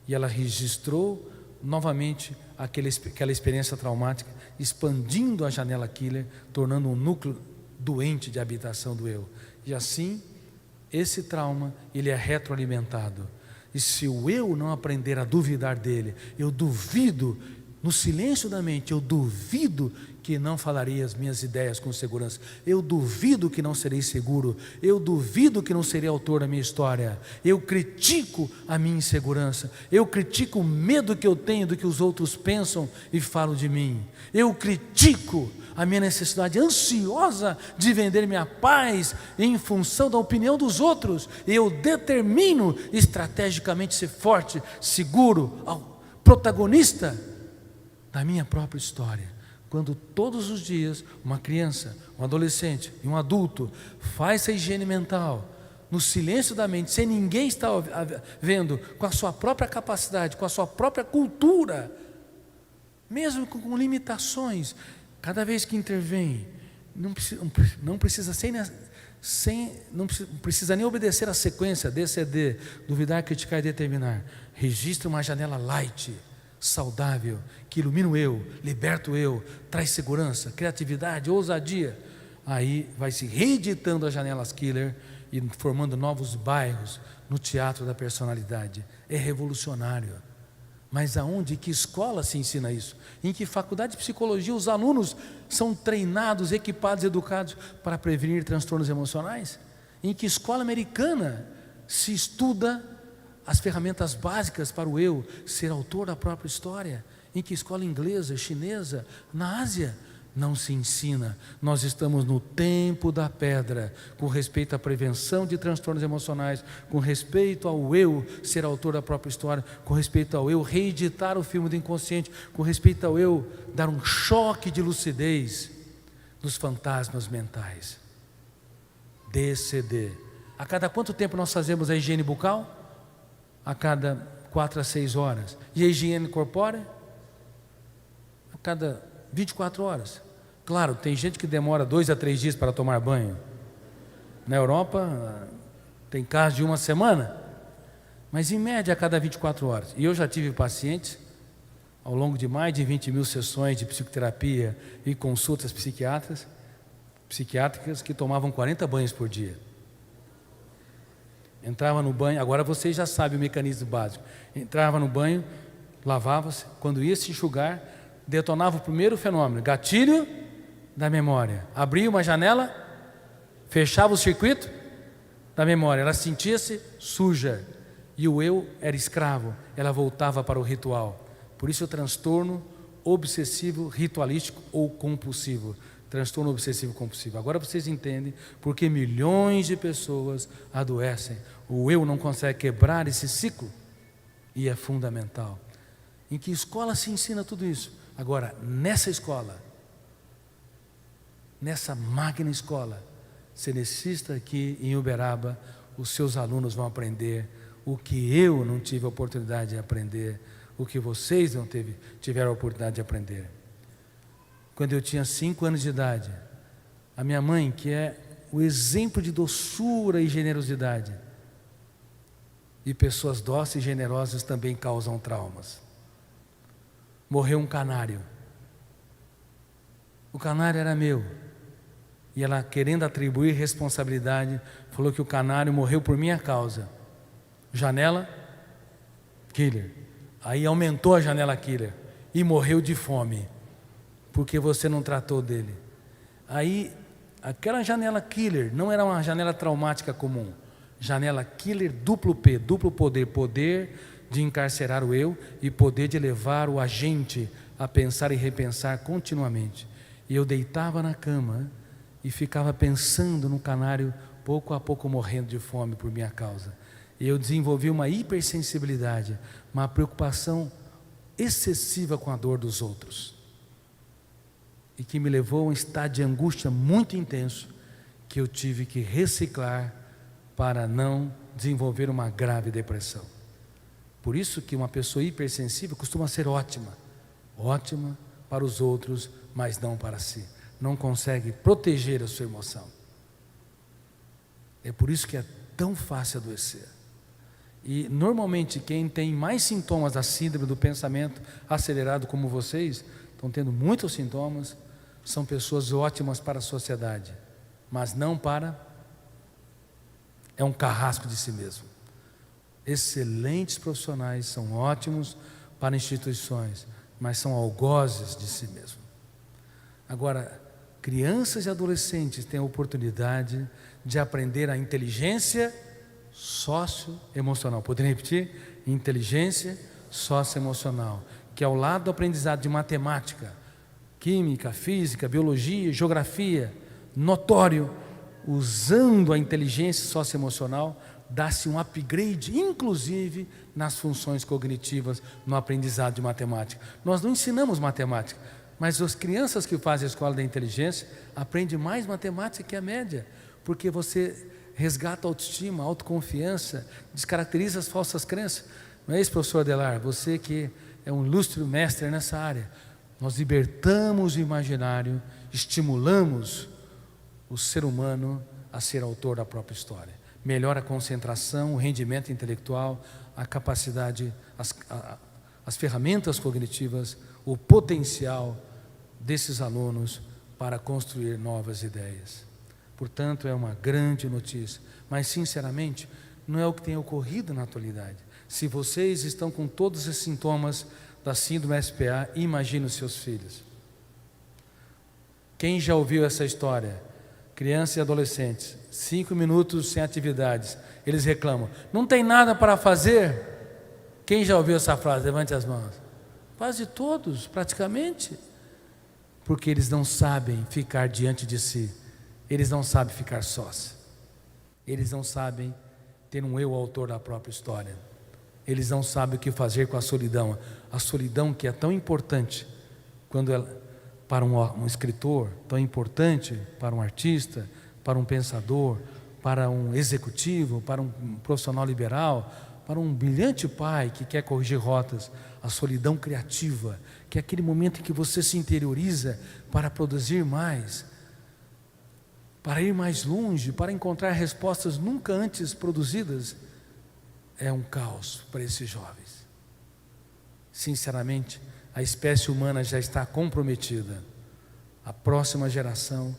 e ela registrou novamente aquela experiência traumática, expandindo a janela killer, tornando um núcleo doente de habitação do eu. E assim, esse trauma, ele é retroalimentado. E se o eu não aprender a duvidar dele, eu duvido, no silêncio da mente, eu duvido que não falarei as minhas ideias com segurança, eu duvido que não serei seguro, eu duvido que não serei autor da minha história, eu critico a minha insegurança, eu critico o medo que eu tenho do que os outros pensam e falam de mim, eu critico a minha necessidade ansiosa de vender minha paz em função da opinião dos outros, eu determino estrategicamente ser forte, seguro, protagonista da minha própria história. Quando todos os dias uma criança, um adolescente e um adulto faz essa higiene mental, no silêncio da mente, sem ninguém estar vendo, com a sua própria capacidade, com a sua própria cultura, mesmo com limitações, cada vez que intervém, não precisa nem obedecer a sequência, DCD, duvidar, criticar e determinar. Registra uma janela light, saudável, que ilumina o eu, liberta o eu, traz segurança, criatividade, ousadia. Aí vai se reeditando as janelas killer e formando novos bairros no teatro da personalidade. É revolucionário. Mas aonde, que escola se ensina isso? Em que faculdade de psicologia os alunos são treinados, equipados, educados para prevenir transtornos emocionais? Em que escola americana se estuda as ferramentas básicas para o eu ser autor da própria história? Em que escola inglesa, chinesa, na Ásia, não se ensina? Nós estamos no tempo da pedra, com respeito à prevenção de transtornos emocionais, com respeito ao eu ser autor da própria história, com respeito ao eu reeditar o filme do inconsciente, com respeito ao eu dar um choque de lucidez dos fantasmas mentais. DCD. A cada quanto tempo nós fazemos a higiene bucal? A cada 4 a 6 horas. E a higiene corpórea? A cada 24 horas. Claro, tem gente que demora 2 a 3 dias para tomar banho. Na Europa, tem casos de 1 semana. Mas em média a cada 24 horas. E eu já tive pacientes, ao longo de mais de 20 mil sessões de psicoterapia e consultas psiquiátricas, que tomavam 40 banhos por dia. Entrava no banho, agora vocês já sabem o mecanismo básico. Entrava no banho, lavava-se, quando ia se enxugar, detonava o primeiro fenômeno, gatilho da memória. Abria uma janela, fechava o circuito da memória, ela sentia-se suja e o eu era escravo, ela voltava para o ritual. Por isso o transtorno obsessivo ritualístico ou compulsivo. Transtorno obsessivo compulsivo. Agora vocês entendem porque milhões de pessoas adoecem. O eu não consegue quebrar esse ciclo e é fundamental. Em que escola se ensina tudo isso? Agora, nessa escola, nessa magna escola, você necessita que em Uberaba os seus alunos vão aprender o que eu não tive a oportunidade de aprender, o que vocês não tiveram a oportunidade de aprender. Quando eu tinha 5 anos de idade, a minha mãe, que é o exemplo de doçura e generosidade, e pessoas dóceis e generosas também causam traumas. Morreu um canário. O canário era meu, e ela, querendo atribuir responsabilidade, falou que o canário morreu por minha causa. Janela killer. Aí aumentou a janela killer e morreu de fome, porque você não tratou dele. Aí aquela janela killer não era uma janela traumática comum. Janela killer duplo P, duplo poder. Poder de encarcerar o eu e poder de levar o agente a pensar e repensar continuamente. E eu deitava na cama e ficava pensando no canário, pouco a pouco morrendo de fome por minha causa. E eu desenvolvi uma hipersensibilidade, uma preocupação excessiva com a dor dos outros, e que me levou a um estado de angústia muito intenso, que eu tive que reciclar para não desenvolver uma grave depressão. Por isso que uma pessoa hipersensível costuma ser ótima para os outros, mas não para si. Não consegue proteger a sua emoção. É por isso que é tão fácil adoecer. E normalmente quem tem mais sintomas da síndrome do pensamento acelerado, como vocês, estão tendo muitos sintomas, são pessoas ótimas para a sociedade, mas não para... é um carrasco de si mesmo. Excelentes profissionais, são ótimos para instituições, mas são algozes de si mesmo. Agora, crianças e adolescentes têm a oportunidade de aprender a inteligência socioemocional. Poderia repetir? Inteligência socioemocional, que é ao lado do aprendizado de matemática, química, física, biologia, geografia, notório, usando a inteligência socioemocional, dá-se um upgrade, inclusive nas funções cognitivas, no aprendizado de matemática. Nós não ensinamos matemática, mas as crianças que fazem a escola da inteligência aprendem mais matemática que a média, porque você resgata a autoestima, a autoconfiança, descaracteriza as falsas crenças. Não é isso, professor Adelar? Você que é um ilustre mestre nessa área. Nós libertamos o imaginário, estimulamos o ser humano a ser autor da própria história. Melhora a concentração, o rendimento intelectual, a capacidade, as ferramentas cognitivas, o potencial desses alunos para construir novas ideias. Portanto, é uma grande notícia, mas sinceramente, não é o que tem ocorrido na atualidade. Se vocês estão com todos esses sintomas da síndrome SPA, imagine os seus filhos. Quem já ouviu essa história? Crianças e adolescentes, 5 minutos sem atividades, eles reclamam, não tem nada para fazer? Quem já ouviu essa frase? Levante as mãos. Quase todos, praticamente, porque eles não sabem ficar diante de si, eles não sabem ficar sós, eles não sabem ter um eu autor da própria história, eles não sabem o que fazer com a solidão que é tão importante quando ela, para um escritor, tão importante para um artista, para um pensador, para um executivo, para um profissional liberal, para um brilhante pai que quer corrigir rotas. A solidão criativa, que é aquele momento em que você se interioriza para produzir mais, para ir mais longe, para encontrar respostas nunca antes produzidas, é um caos para esses jovens. Sinceramente, a espécie humana já está comprometida. A próxima geração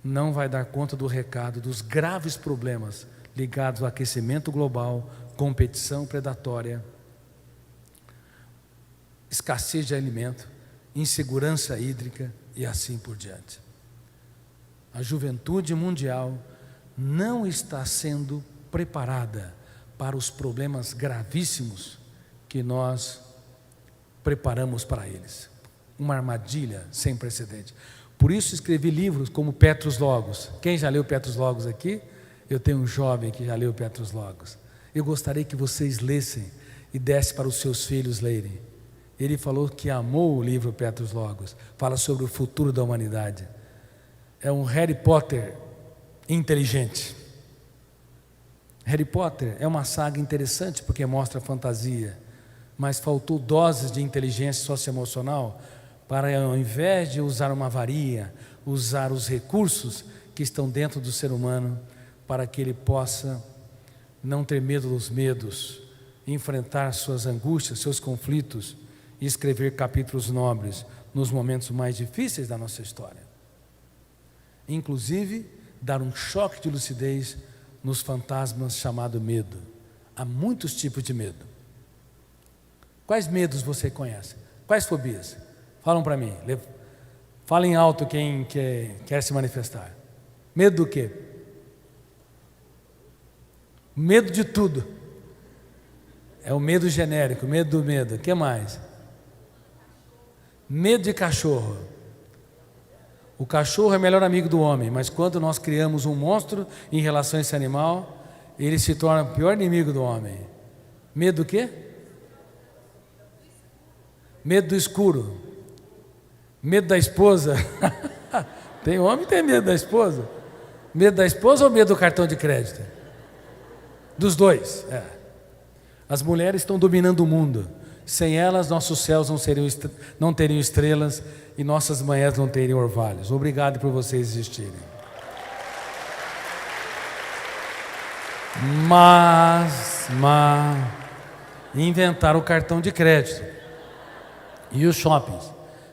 não vai dar conta do recado, dos graves problemas ligados ao aquecimento global, competição predatória, escassez de alimento, insegurança hídrica e assim por diante. A juventude mundial não está sendo preparada para os problemas gravíssimos que nós preparamos para eles. Uma armadilha sem precedente. Por isso escrevi livros como Petrus Logos. Quem já leu Petrus Logos aqui? Eu tenho um jovem que já leu Petrus Logos. Eu gostaria que vocês lessem e dessem para os seus filhos lerem. Ele falou que amou o livro Petrus Logos. Fala sobre o futuro da humanidade. É um Harry Potter inteligente. Harry Potter é uma saga interessante porque mostra fantasia, mas faltou doses de inteligência socioemocional para, ao invés de usar uma varinha, usar os recursos que estão dentro do ser humano para que ele possa não ter medo dos medos, enfrentar suas angústias, seus conflitos e escrever capítulos nobres nos momentos mais difíceis da nossa história. inclusive dar um choque de lucidez nos fantasmas chamado medo. Há muitos tipos de medo. Quais medos você conhece? Quais fobias? Falam para mim. Falem alto quem quer se manifestar. Medo do quê? Medo de tudo. É o medo genérico, medo do medo. O que mais? Medo de cachorro. O cachorro é o melhor amigo do homem, mas quando nós criamos um monstro em relação a esse animal, ele se torna o pior inimigo do homem. Medo do quê? Medo do escuro. Medo da esposa. Tem homem que tem medo da esposa. Medo da esposa ou medo do cartão de crédito? Dos dois. As mulheres estão dominando o mundo. Sem elas, nossos céus não teriam estrelas e nossas manhãs não teriam orvalhos. Obrigado por vocês existirem. Mas inventaram o cartão de crédito e os shoppings.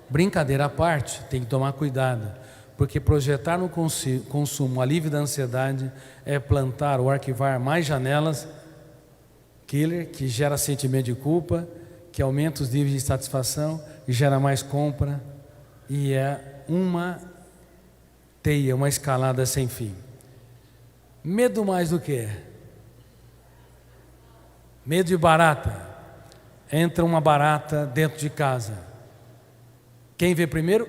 Brincadeira à parte, tem que tomar cuidado, porque projetar no consumo o alívio da ansiedade é plantar ou arquivar mais janelas killer, que gera sentimento de culpa, que aumenta os níveis de satisfação e gera mais compra, e é uma teia, uma escalada sem fim. Medo mais do que? Medo de barata. Entra uma barata dentro de casa. Quem vê primeiro?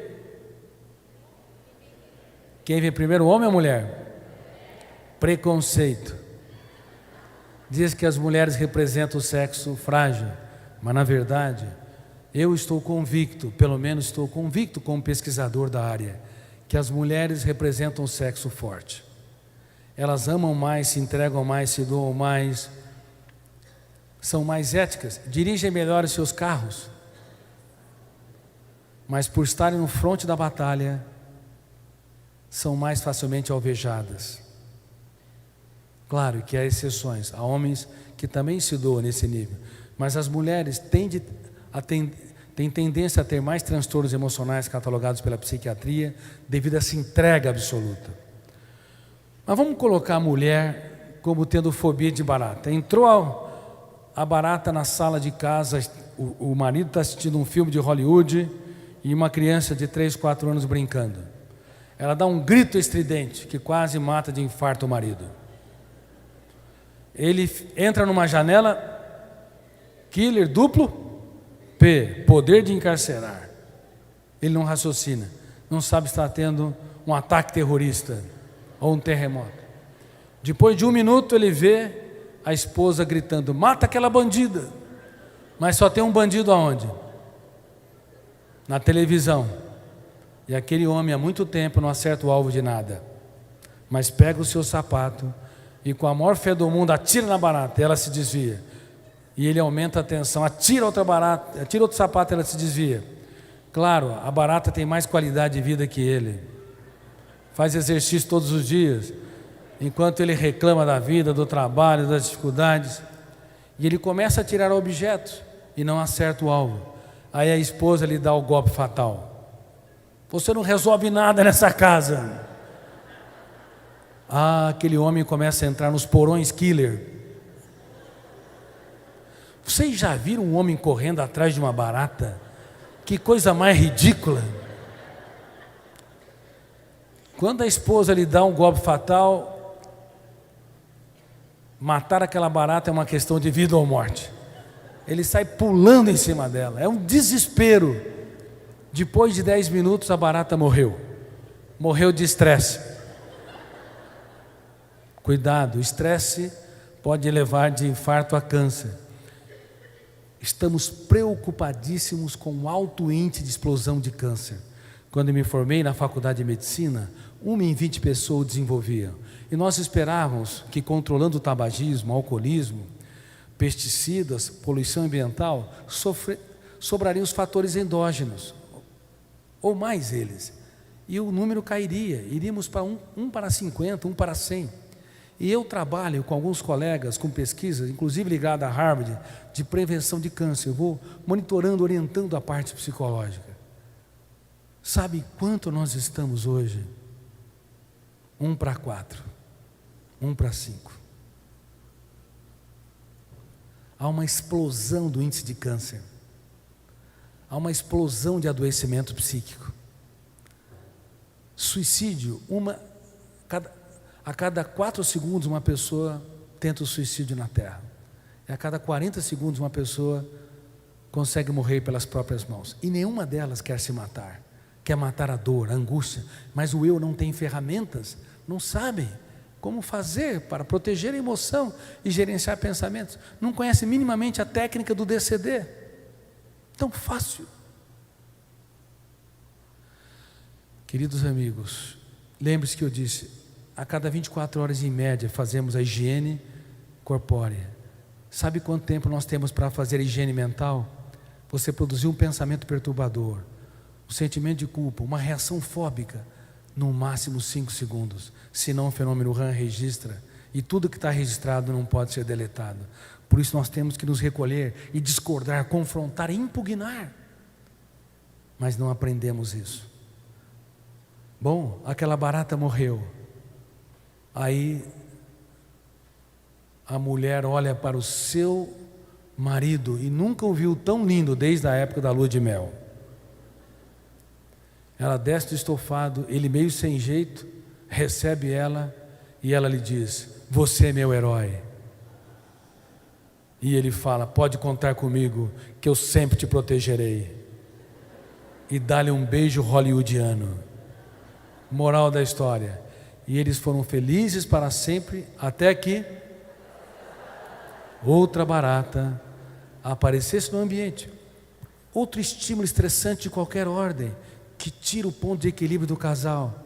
Quem vê primeiro, o homem ou a mulher? Preconceito. Diz que as mulheres representam o sexo frágil, mas na verdade, eu estou convicto, pelo menos estou convicto como pesquisador da área, que as mulheres representam o sexo forte. Elas amam mais, se entregam mais, se doam mais, são mais éticas, dirigem melhor os seus carros, mas por estarem no fronte da batalha, são mais facilmente alvejadas. Claro que há exceções, há homens que também se doam nesse nível, mas as mulheres têm tendência a ter mais transtornos emocionais catalogados pela psiquiatria devido a essa entrega absoluta. Mas vamos colocar a mulher como tendo fobia de barata. Entrou a barata na sala de casa, o marido está assistindo um filme de Hollywood e uma criança de 3, 4 anos brincando. Ela dá um grito estridente que quase mata de infarto o marido. Ele entra numa janela, killer duplo, P, poder de encarcerar. Ele não raciocina, não sabe se está tendo um ataque terrorista ou um terremoto. Depois de 1 minuto ele vê a esposa gritando, mata aquela bandida. Mas só tem um bandido aonde? Na televisão. E aquele homem há muito tempo não acerta o alvo de nada, mas pega o seu sapato e com a maior fé do mundo atira na barata, ela se desvia. E ele aumenta a tensão, atira outra barata, atira outro sapato, ela se desvia. Claro, a barata tem mais qualidade de vida que ele. Faz exercício todos os dias, enquanto ele reclama da vida, do trabalho, das dificuldades. E ele começa a tirar objetos e não acerta o alvo. Aí a esposa lhe dá o golpe fatal. Você não resolve nada nessa casa. Aquele homem começa a entrar nos porões killer. Vocês já viram um homem correndo atrás de uma barata? Que coisa mais ridícula. Quando a esposa lhe dá um golpe fatal, matar aquela barata é uma questão de vida ou morte. Ele sai pulando em cima dela, é um desespero. Depois de 10 minutos a barata morreu. Morreu de estresse. Cuidado, o estresse pode levar de infarto a câncer. Estamos preocupadíssimos com o alto índice de explosão de câncer. Quando me formei na faculdade de medicina, 1 em 20 pessoas desenvolviam. E nós esperávamos que controlando o tabagismo, alcoolismo, pesticidas, poluição ambiental, sobrariam os fatores endógenos, ou mais eles. E o número cairia, iríamos para 1 para 50, 1 para 100. E eu trabalho com alguns colegas, com pesquisas, inclusive ligada a Harvard, de prevenção de câncer. Eu vou monitorando, orientando a parte psicológica. Sabe quanto nós estamos hoje? 1 para 4, 1 para 5. Há uma explosão do índice de câncer. Há uma explosão de adoecimento psíquico. Suicídio, a cada 4 segundos uma pessoa tenta o suicídio na Terra. E a cada 40 segundos uma pessoa consegue morrer pelas próprias mãos. E nenhuma delas quer se matar. Quer matar a dor, a angústia. Mas o eu não tem ferramentas, não sabe como fazer para proteger a emoção e gerenciar pensamentos. Não conhece minimamente a técnica do DCD. Tão fácil. Queridos amigos, lembre-se que eu disse, a cada 24 horas em média fazemos a higiene corpórea. Sabe quanto tempo nós temos para fazer a higiene mental? Você produziu um pensamento perturbador, um sentimento de culpa, uma reação fóbica, no máximo 5 segundos. Senão o fenômeno RAM registra, e tudo que está registrado não pode ser deletado. Por isso nós temos que nos recolher e discordar, confrontar e impugnar. Mas não aprendemos isso. Bom, aquela barata morreu. Aí a mulher olha para o seu marido e nunca o viu tão lindo desde a época da lua de mel. Ela desce do estofado, ele meio sem jeito, recebe ela e ela lhe diz: você é meu herói. E ele fala: pode contar comigo, que eu sempre te protegerei. E dá-lhe um beijo hollywoodiano. Moral da história: e eles foram felizes para sempre, até que outra barata aparecesse no ambiente. Outro estímulo estressante de qualquer ordem, que tira o ponto de equilíbrio do casal.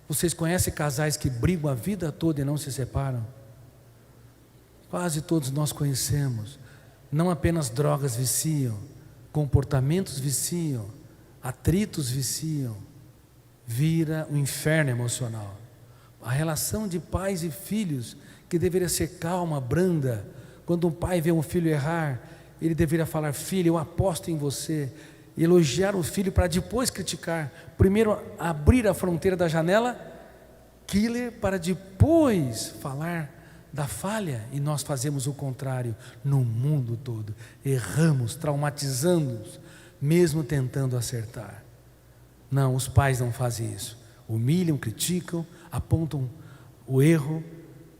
Vocês conhecem casais que brigam a vida toda e não se separam? Quase todos nós conhecemos. Não apenas drogas viciam, comportamentos viciam, atritos viciam. Vira um inferno emocional. A relação de pais e filhos, que deveria ser calma, branda. Quando um pai vê um filho errar, ele deveria falar: filho, eu aposto em você. Elogiar o filho para depois criticar. Primeiro abrir a fronteira da janela killer para depois falar da falha. E nós fazemos o contrário no mundo todo. Erramos, traumatizamos, mesmo tentando acertar. Não, os pais não fazem isso. Humilham, criticam, apontam o erro,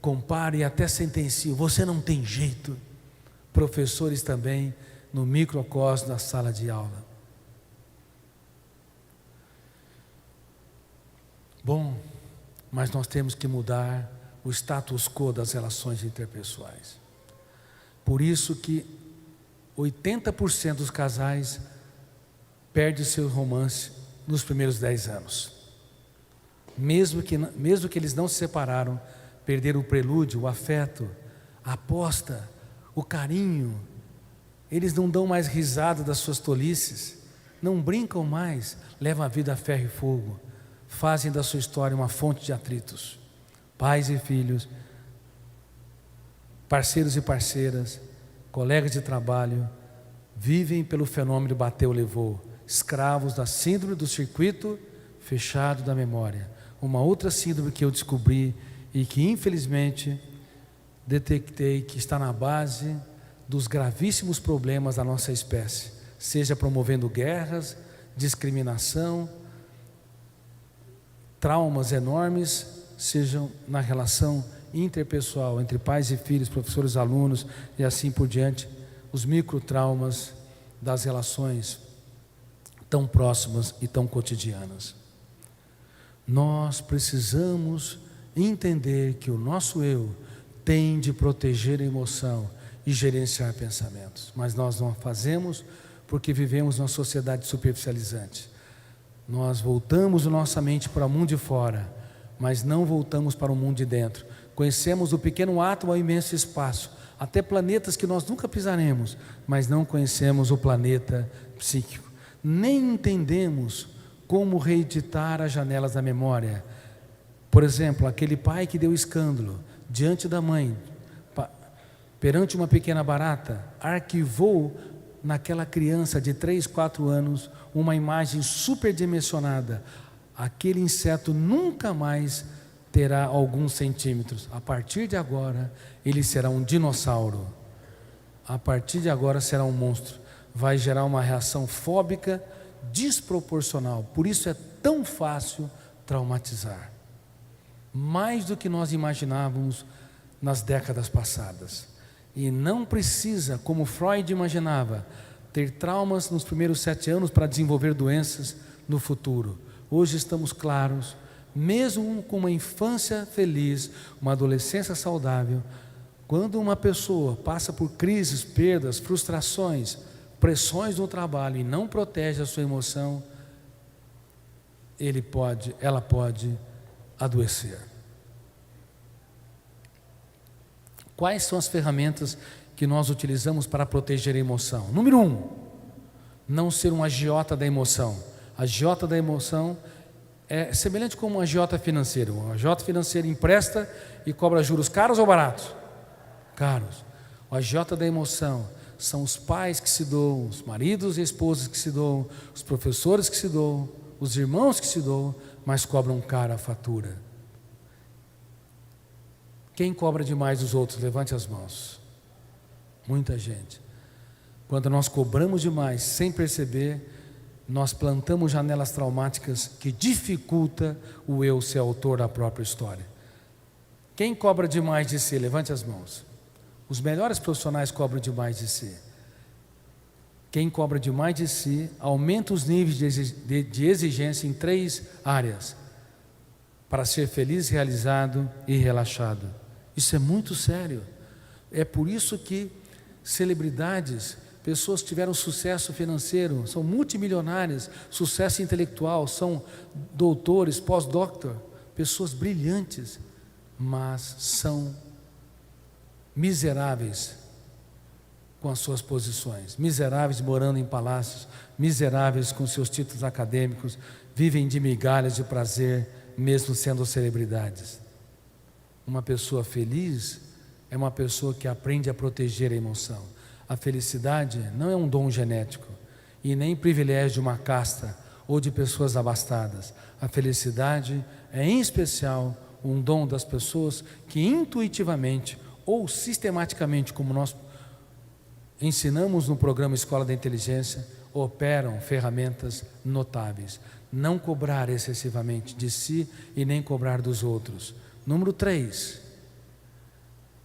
comparam e até sentenciam: você não tem jeito. Professores também, no microcosmo da sala de aula. Bom, mas nós temos que mudar o status quo das relações interpessoais. Por isso que 80% dos casais perdem seu romance nos primeiros 10 anos. Mesmo que eles não se separaram, perderam o prelúdio, o afeto, a aposta, o carinho. Eles não dão mais risada das suas tolices, não brincam mais, levam a vida a ferro e fogo. Fazem da sua história uma fonte de atritos. Pais e filhos, parceiros e parceiras, colegas de trabalho, vivem pelo fenômeno bateu-levou, escravos da síndrome do circuito fechado da memória. Uma outra síndrome que eu descobri e que infelizmente detectei que está na base dos gravíssimos problemas da nossa espécie, seja promovendo guerras, discriminação, traumas enormes, sejam na relação interpessoal entre pais e filhos, professores, alunos e assim por diante, os microtraumas das relações tão próximas e tão cotidianas. Nós precisamos entender que o nosso eu tem de proteger a emoção e gerenciar pensamentos, mas nós não fazemos porque vivemos numa sociedade superficializante. Nós voltamos nossa mente para o mundo de fora, mas não voltamos para o mundo de dentro. Conhecemos o pequeno átomo ao imenso espaço, até planetas que nós nunca pisaremos, mas não conhecemos o planeta psíquico. Nem entendemos como reeditar as janelas da memória. Por exemplo, aquele pai que deu escândalo diante da mãe, perante uma pequena barata, arquivou naquela criança de 3, 4 anos uma imagem superdimensionada. Aquele inseto nunca mais terá alguns centímetros. A partir de agora, ele será um dinossauro. A partir de agora será um monstro. Vai gerar uma reação fóbica desproporcional. Por isso é tão fácil traumatizar. Mais do que nós imaginávamos nas décadas passadas. E não precisa, como Freud imaginava, ter traumas nos primeiros 7 anos para desenvolver doenças no futuro. Hoje estamos claros, mesmo com uma infância feliz, uma adolescência saudável, quando uma pessoa passa por crises, perdas, frustrações, pressões no trabalho e não protege a sua emoção, ela pode adoecer. Quais são as ferramentas que nós utilizamos para proteger a emoção? Número 1, não ser um agiota da emoção. Agiota da emoção é semelhante como um agiota financeiro. Um agiota financeiro empresta e cobra juros caros ou baratos? Caros. O agiota da emoção são os pais que se doam, os maridos e esposas que se doam, os professores que se doam, os irmãos que se doam, mas cobram caro a fatura. Quem cobra demais dos outros? Levante as mãos. Muita gente. Quando nós cobramos demais sem perceber, nós plantamos janelas traumáticas que dificultam o eu ser autor da própria história. Quem cobra demais de si? Levante as mãos. Os melhores profissionais cobram demais de si. Quem cobra demais de si aumenta os níveis de exigência em 3 áreas para ser feliz, realizado e relaxado. Isso é muito sério. É por isso que celebridades, pessoas que tiveram sucesso financeiro, são multimilionárias, sucesso intelectual, são doutores, pós-doutor, pessoas brilhantes, mas são miseráveis com as suas posições, miseráveis morando em palácios, miseráveis com seus títulos acadêmicos, vivem de migalhas de prazer, mesmo sendo celebridades. Uma pessoa feliz é uma pessoa que aprende a proteger a emoção. A felicidade não é um dom genético e nem privilégio de uma casta ou de pessoas abastadas. A felicidade é, em especial, um dom das pessoas que intuitivamente ou sistematicamente, como nós ensinamos no programa Escola da Inteligência, operam ferramentas notáveis. Não cobrar excessivamente de si e nem cobrar dos outros. Número 3,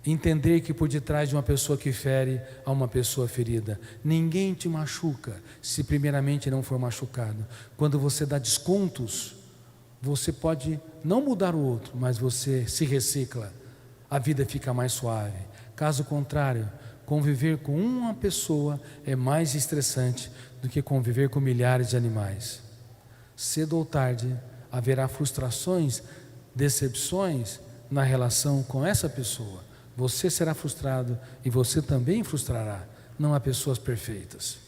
entender que por detrás de uma pessoa que fere, há uma pessoa ferida. Ninguém te machuca se primeiramente não for machucado. Quando você dá descontos, você pode não mudar o outro, mas você se recicla. A vida fica mais suave. Caso contrário, conviver com uma pessoa é mais estressante do que conviver com milhares de animais. Cedo ou tarde, haverá frustrações, decepções na relação com essa pessoa. Você será frustrado e você também frustrará. Não há pessoas perfeitas.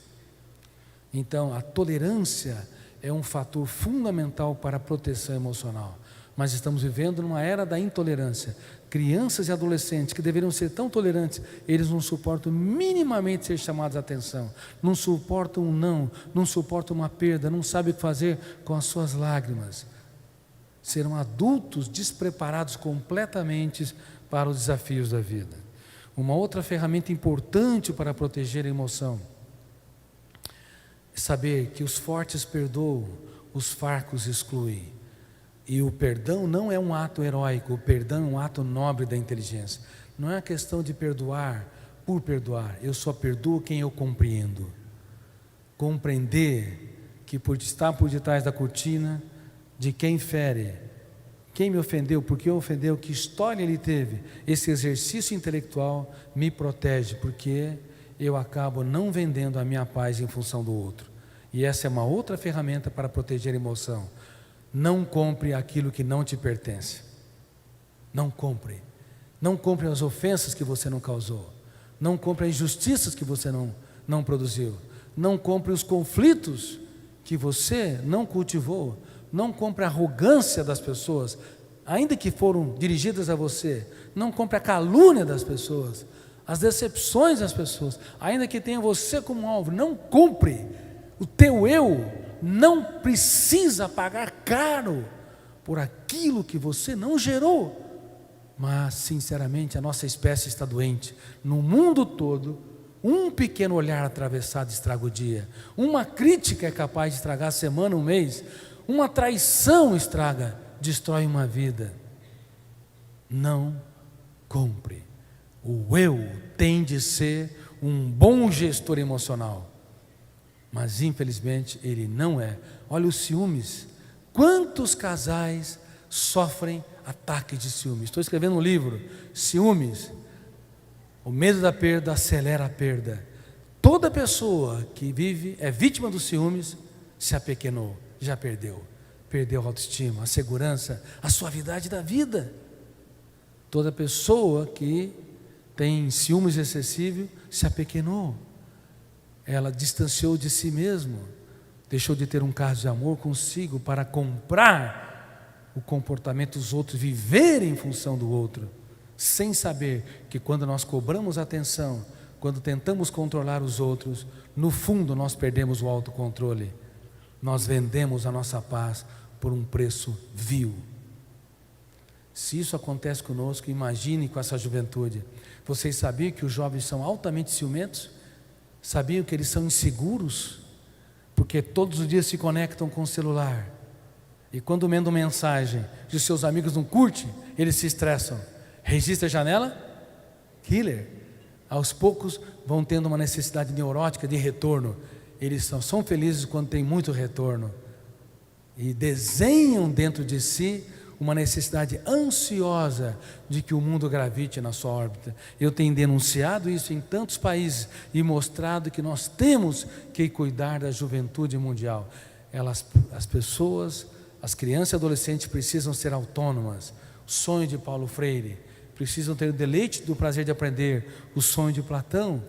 Então, a tolerância é um fator fundamental para a proteção emocional. Mas estamos vivendo numa era da intolerância. Crianças e adolescentes que deveriam ser tão tolerantes, eles não suportam minimamente ser chamados a atenção, não suportam um não suportam uma perda, não sabem o que fazer com as suas lágrimas. Serão adultos despreparados completamente para os desafios da vida. Uma outra ferramenta importante para proteger a emoção é saber que os fortes perdoam, os fracos excluem. E o perdão não é um ato heróico, o perdão é um ato nobre da inteligência. Não é uma questão de perdoar por perdoar, eu só perdoo quem eu compreendo. Compreender que por estar por detrás da cortina de quem fere, quem me ofendeu, por que ofendeu, que história ele teve, esse exercício intelectual me protege, porque eu acabo não vendendo a minha paz em função do outro. E essa é uma outra ferramenta para proteger a emoção. Não compre aquilo que não te pertence. Não compre. Não compre as ofensas que você não causou. Não compre as injustiças que você não produziu. Não compre os conflitos que você não cultivou. Não compre a arrogância das pessoas, ainda que foram dirigidas a você. Não compre a calúnia das pessoas, as decepções das pessoas, ainda que tenha você como alvo. Não compre. O teu eu não precisa pagar caro por aquilo que você não gerou. Mas, sinceramente, a nossa espécie está doente. No mundo todo, um pequeno olhar atravessado estraga o dia. Uma crítica é capaz de estragar a semana, um mês. Uma traição destrói uma vida. Não compre. O eu tem de ser um bom gestor emocional. Mas, infelizmente, ele não é. Olha os ciúmes. Quantos casais sofrem ataques de ciúmes? Estou escrevendo um livro, Ciúmes. O medo da perda acelera a perda. Toda pessoa que vive, é vítima dos ciúmes, se apequenou, já perdeu. Perdeu a autoestima, a segurança, a suavidade da vida. Toda pessoa que tem ciúmes excessivos se apequenou. Ela distanciou de si mesma, deixou de ter um caso de amor consigo para comprar o comportamento dos outros, viver em função do outro, sem saber que quando nós cobramos atenção, quando tentamos controlar os outros, no fundo nós perdemos o autocontrole. Nós vendemos a nossa paz por um preço vil. Se isso acontece conosco, imagine com essa juventude. Vocês sabiam que os jovens são altamente ciumentos? Sabiam que eles são inseguros? Porque todos os dias se conectam com o celular. E quando mandam mensagem e os seus amigos não curtem, eles se estressam. Registra a janela? Killer. Aos poucos vão tendo uma necessidade neurótica de retorno. Eles são felizes quando tem muito retorno. E desenham dentro de si uma necessidade ansiosa de que o mundo gravite na sua órbita. Eu tenho denunciado isso em tantos países e mostrado que nós temos que cuidar da juventude mundial. As pessoas, as crianças e adolescentes precisam ser autônomas. O sonho de Paulo Freire. Precisam ter o deleite do prazer de aprender. O sonho de Platão.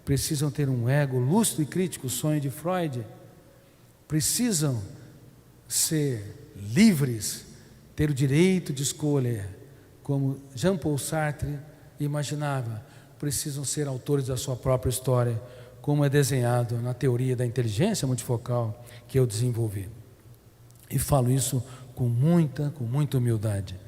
Precisam ter um ego lúcido e crítico. O sonho de Freud. Precisam ser livres, ter o direito de escolha, como Jean-Paul Sartre imaginava. Precisam ser autores da sua própria história, como é desenhado na teoria da inteligência multifocal que eu desenvolvi. E falo isso com muita humildade.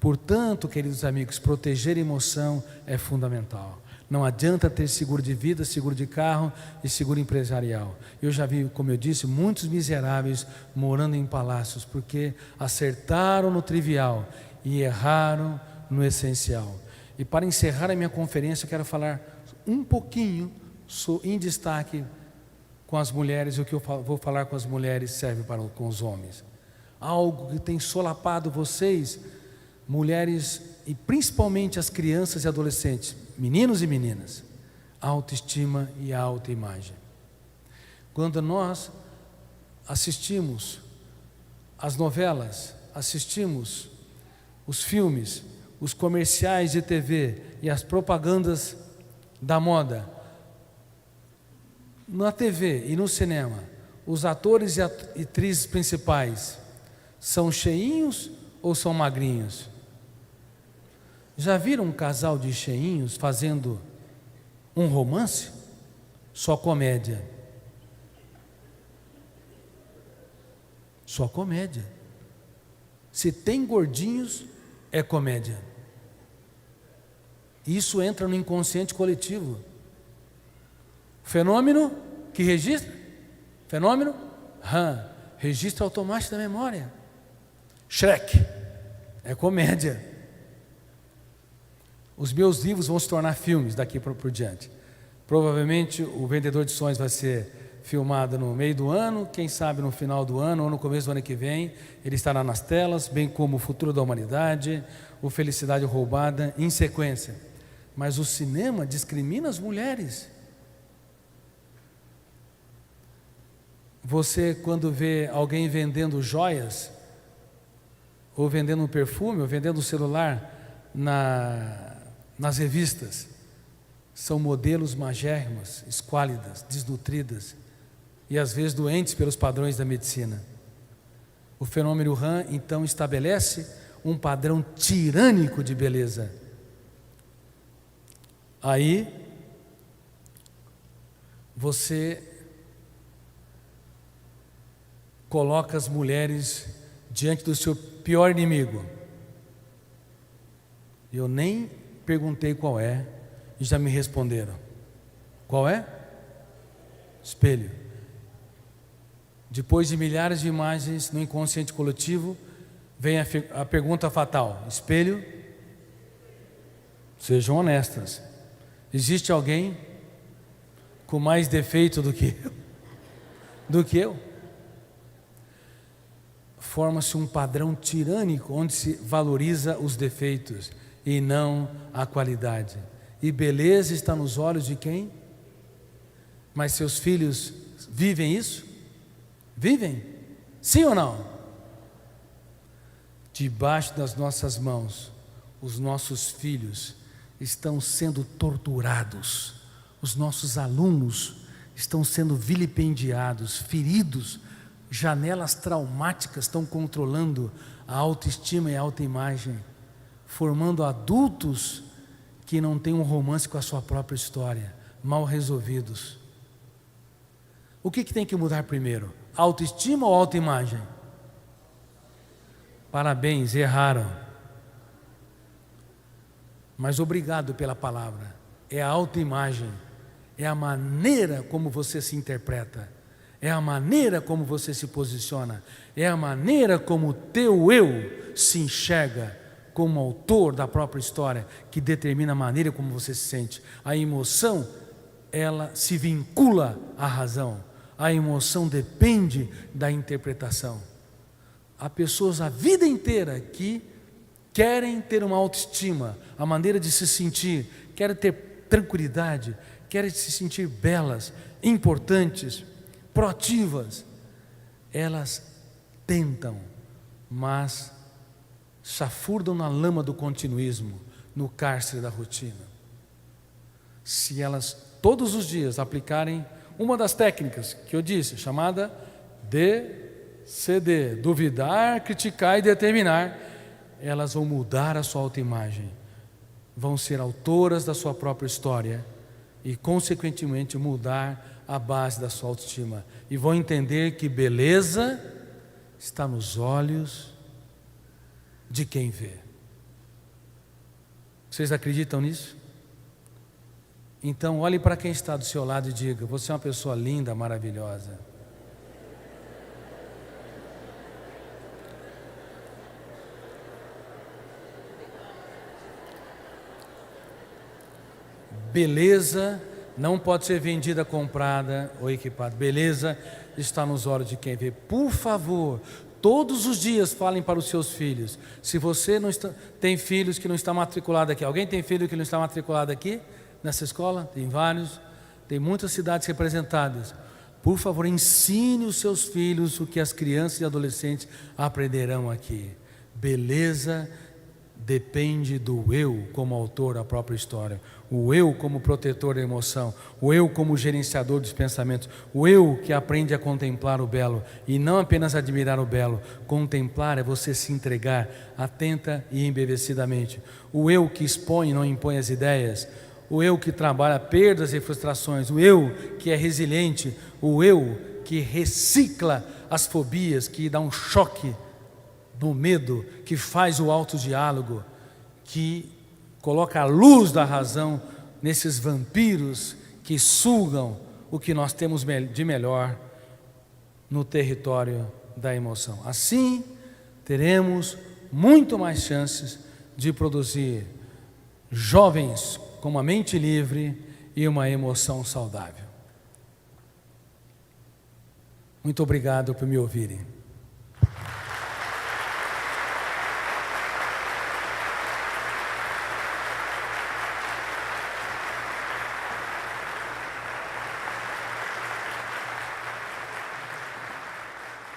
Portanto, queridos amigos, proteger a emoção é fundamental. Não adianta ter seguro de vida, seguro de carro e seguro empresarial. Eu já vi, como eu disse, muitos miseráveis morando em palácios, porque acertaram no trivial e erraram no essencial. E para encerrar a minha conferência, eu quero falar um pouquinho, em destaque, com as mulheres. O que eu vou falar com as mulheres serve com os homens. Algo que tem solapado vocês, mulheres, e principalmente as crianças e adolescentes, meninos e meninas, a autoestima e a autoimagem. Quando nós assistimos as novelas, assistimos os filmes, os comerciais de TV e as propagandas da moda, na TV e no cinema, os atores e atrizes principais são cheinhos ou são magrinhos? Já viram um casal de cheinhos fazendo um romance? Só comédia. Só comédia. Se tem gordinhos, é comédia. Isso entra no inconsciente coletivo. Fenômeno que registra? Fenômeno? Registro automático da memória. Shrek. É comédia. Os meus livros vão se tornar filmes daqui por diante. Provavelmente o Vendedor de Sonhos vai ser filmado no meio do ano, quem sabe no final do ano ou no começo do ano que vem. Ele estará nas telas, bem como o Futuro da Humanidade, o Felicidade Roubada, em sequência. Mas o cinema discrimina as mulheres. Você, quando vê alguém vendendo joias, ou vendendo um perfume, ou vendendo um celular nas revistas, são modelos magérrimas, esquálidas, desnutridas e às vezes doentes pelos padrões da medicina. O fenômeno Han então estabelece um padrão tirânico de beleza. Aí você coloca as mulheres diante do seu pior inimigo. Eu nem perguntei qual é, e já me responderam. Qual é? Espelho. Depois de milhares de imagens no inconsciente coletivo, vem a pergunta fatal: espelho? Sejam honestas. Existe alguém com mais defeito do que eu? Forma-se um padrão tirânico onde se valoriza os defeitos e não a qualidade. E beleza está nos olhos de quem? Mas seus filhos vivem isso? Vivem? Sim ou não? Debaixo das nossas mãos, os nossos filhos estão sendo torturados, os nossos alunos estão sendo vilipendiados, feridos, janelas traumáticas estão controlando a autoestima e a autoimagem, formando adultos que não têm um romance com a sua própria história, mal resolvidos. O que tem que mudar primeiro? Autoestima ou autoimagem? Parabéns, erraram. Mas obrigado pela palavra. É a autoimagem, é a maneira como você se interpreta, é a maneira como você se posiciona, é a maneira como o teu eu se enxerga como autor da própria história, que determina a maneira como você se sente. A emoção, ela se vincula à razão. A emoção depende da interpretação. Há pessoas a vida inteira que querem ter uma autoestima, a maneira de se sentir, querem ter tranquilidade, querem se sentir belas, importantes, proativas. Elas tentam, mas chafurdam na lama do continuismo, no cárcere da rotina. Se elas todos os dias aplicarem uma das técnicas que eu disse, chamada DCD, duvidar, criticar e determinar, elas vão mudar a sua autoimagem, vão ser autoras da sua própria história e, consequentemente, mudar a base da sua autoestima. E vão entender que beleza está nos olhos de quem vê. Vocês acreditam nisso? Então, olhe para quem está do seu lado e diga: você é uma pessoa linda, maravilhosa. Beleza não pode ser vendida, comprada ou equipada. Beleza está nos olhos de quem vê. Por favor, todos os dias falem para os seus filhos. Se você não tem filhos que não estão matriculados aqui, alguém tem filho que não está matriculado aqui nessa escola? Tem vários, tem muitas cidades representadas. Por favor, ensine os seus filhos o que as crianças e adolescentes aprenderão aqui. Beleza depende do eu como autor da própria história, o eu como protetor da emoção, o eu como gerenciador dos pensamentos, o eu que aprende a contemplar o belo e não apenas admirar o belo. Contemplar é você se entregar atenta e embevecidamente. O eu que expõe e não impõe as ideias, o eu que trabalha perdas e frustrações, o eu que é resiliente, o eu que recicla as fobias, que dá um choque no medo, que faz o autodiálogo, que coloca a luz da razão nesses vampiros que sugam o que nós temos de melhor no território da emoção. Assim, teremos muito mais chances de produzir jovens com uma mente livre e uma emoção saudável. Muito obrigado por me ouvirem.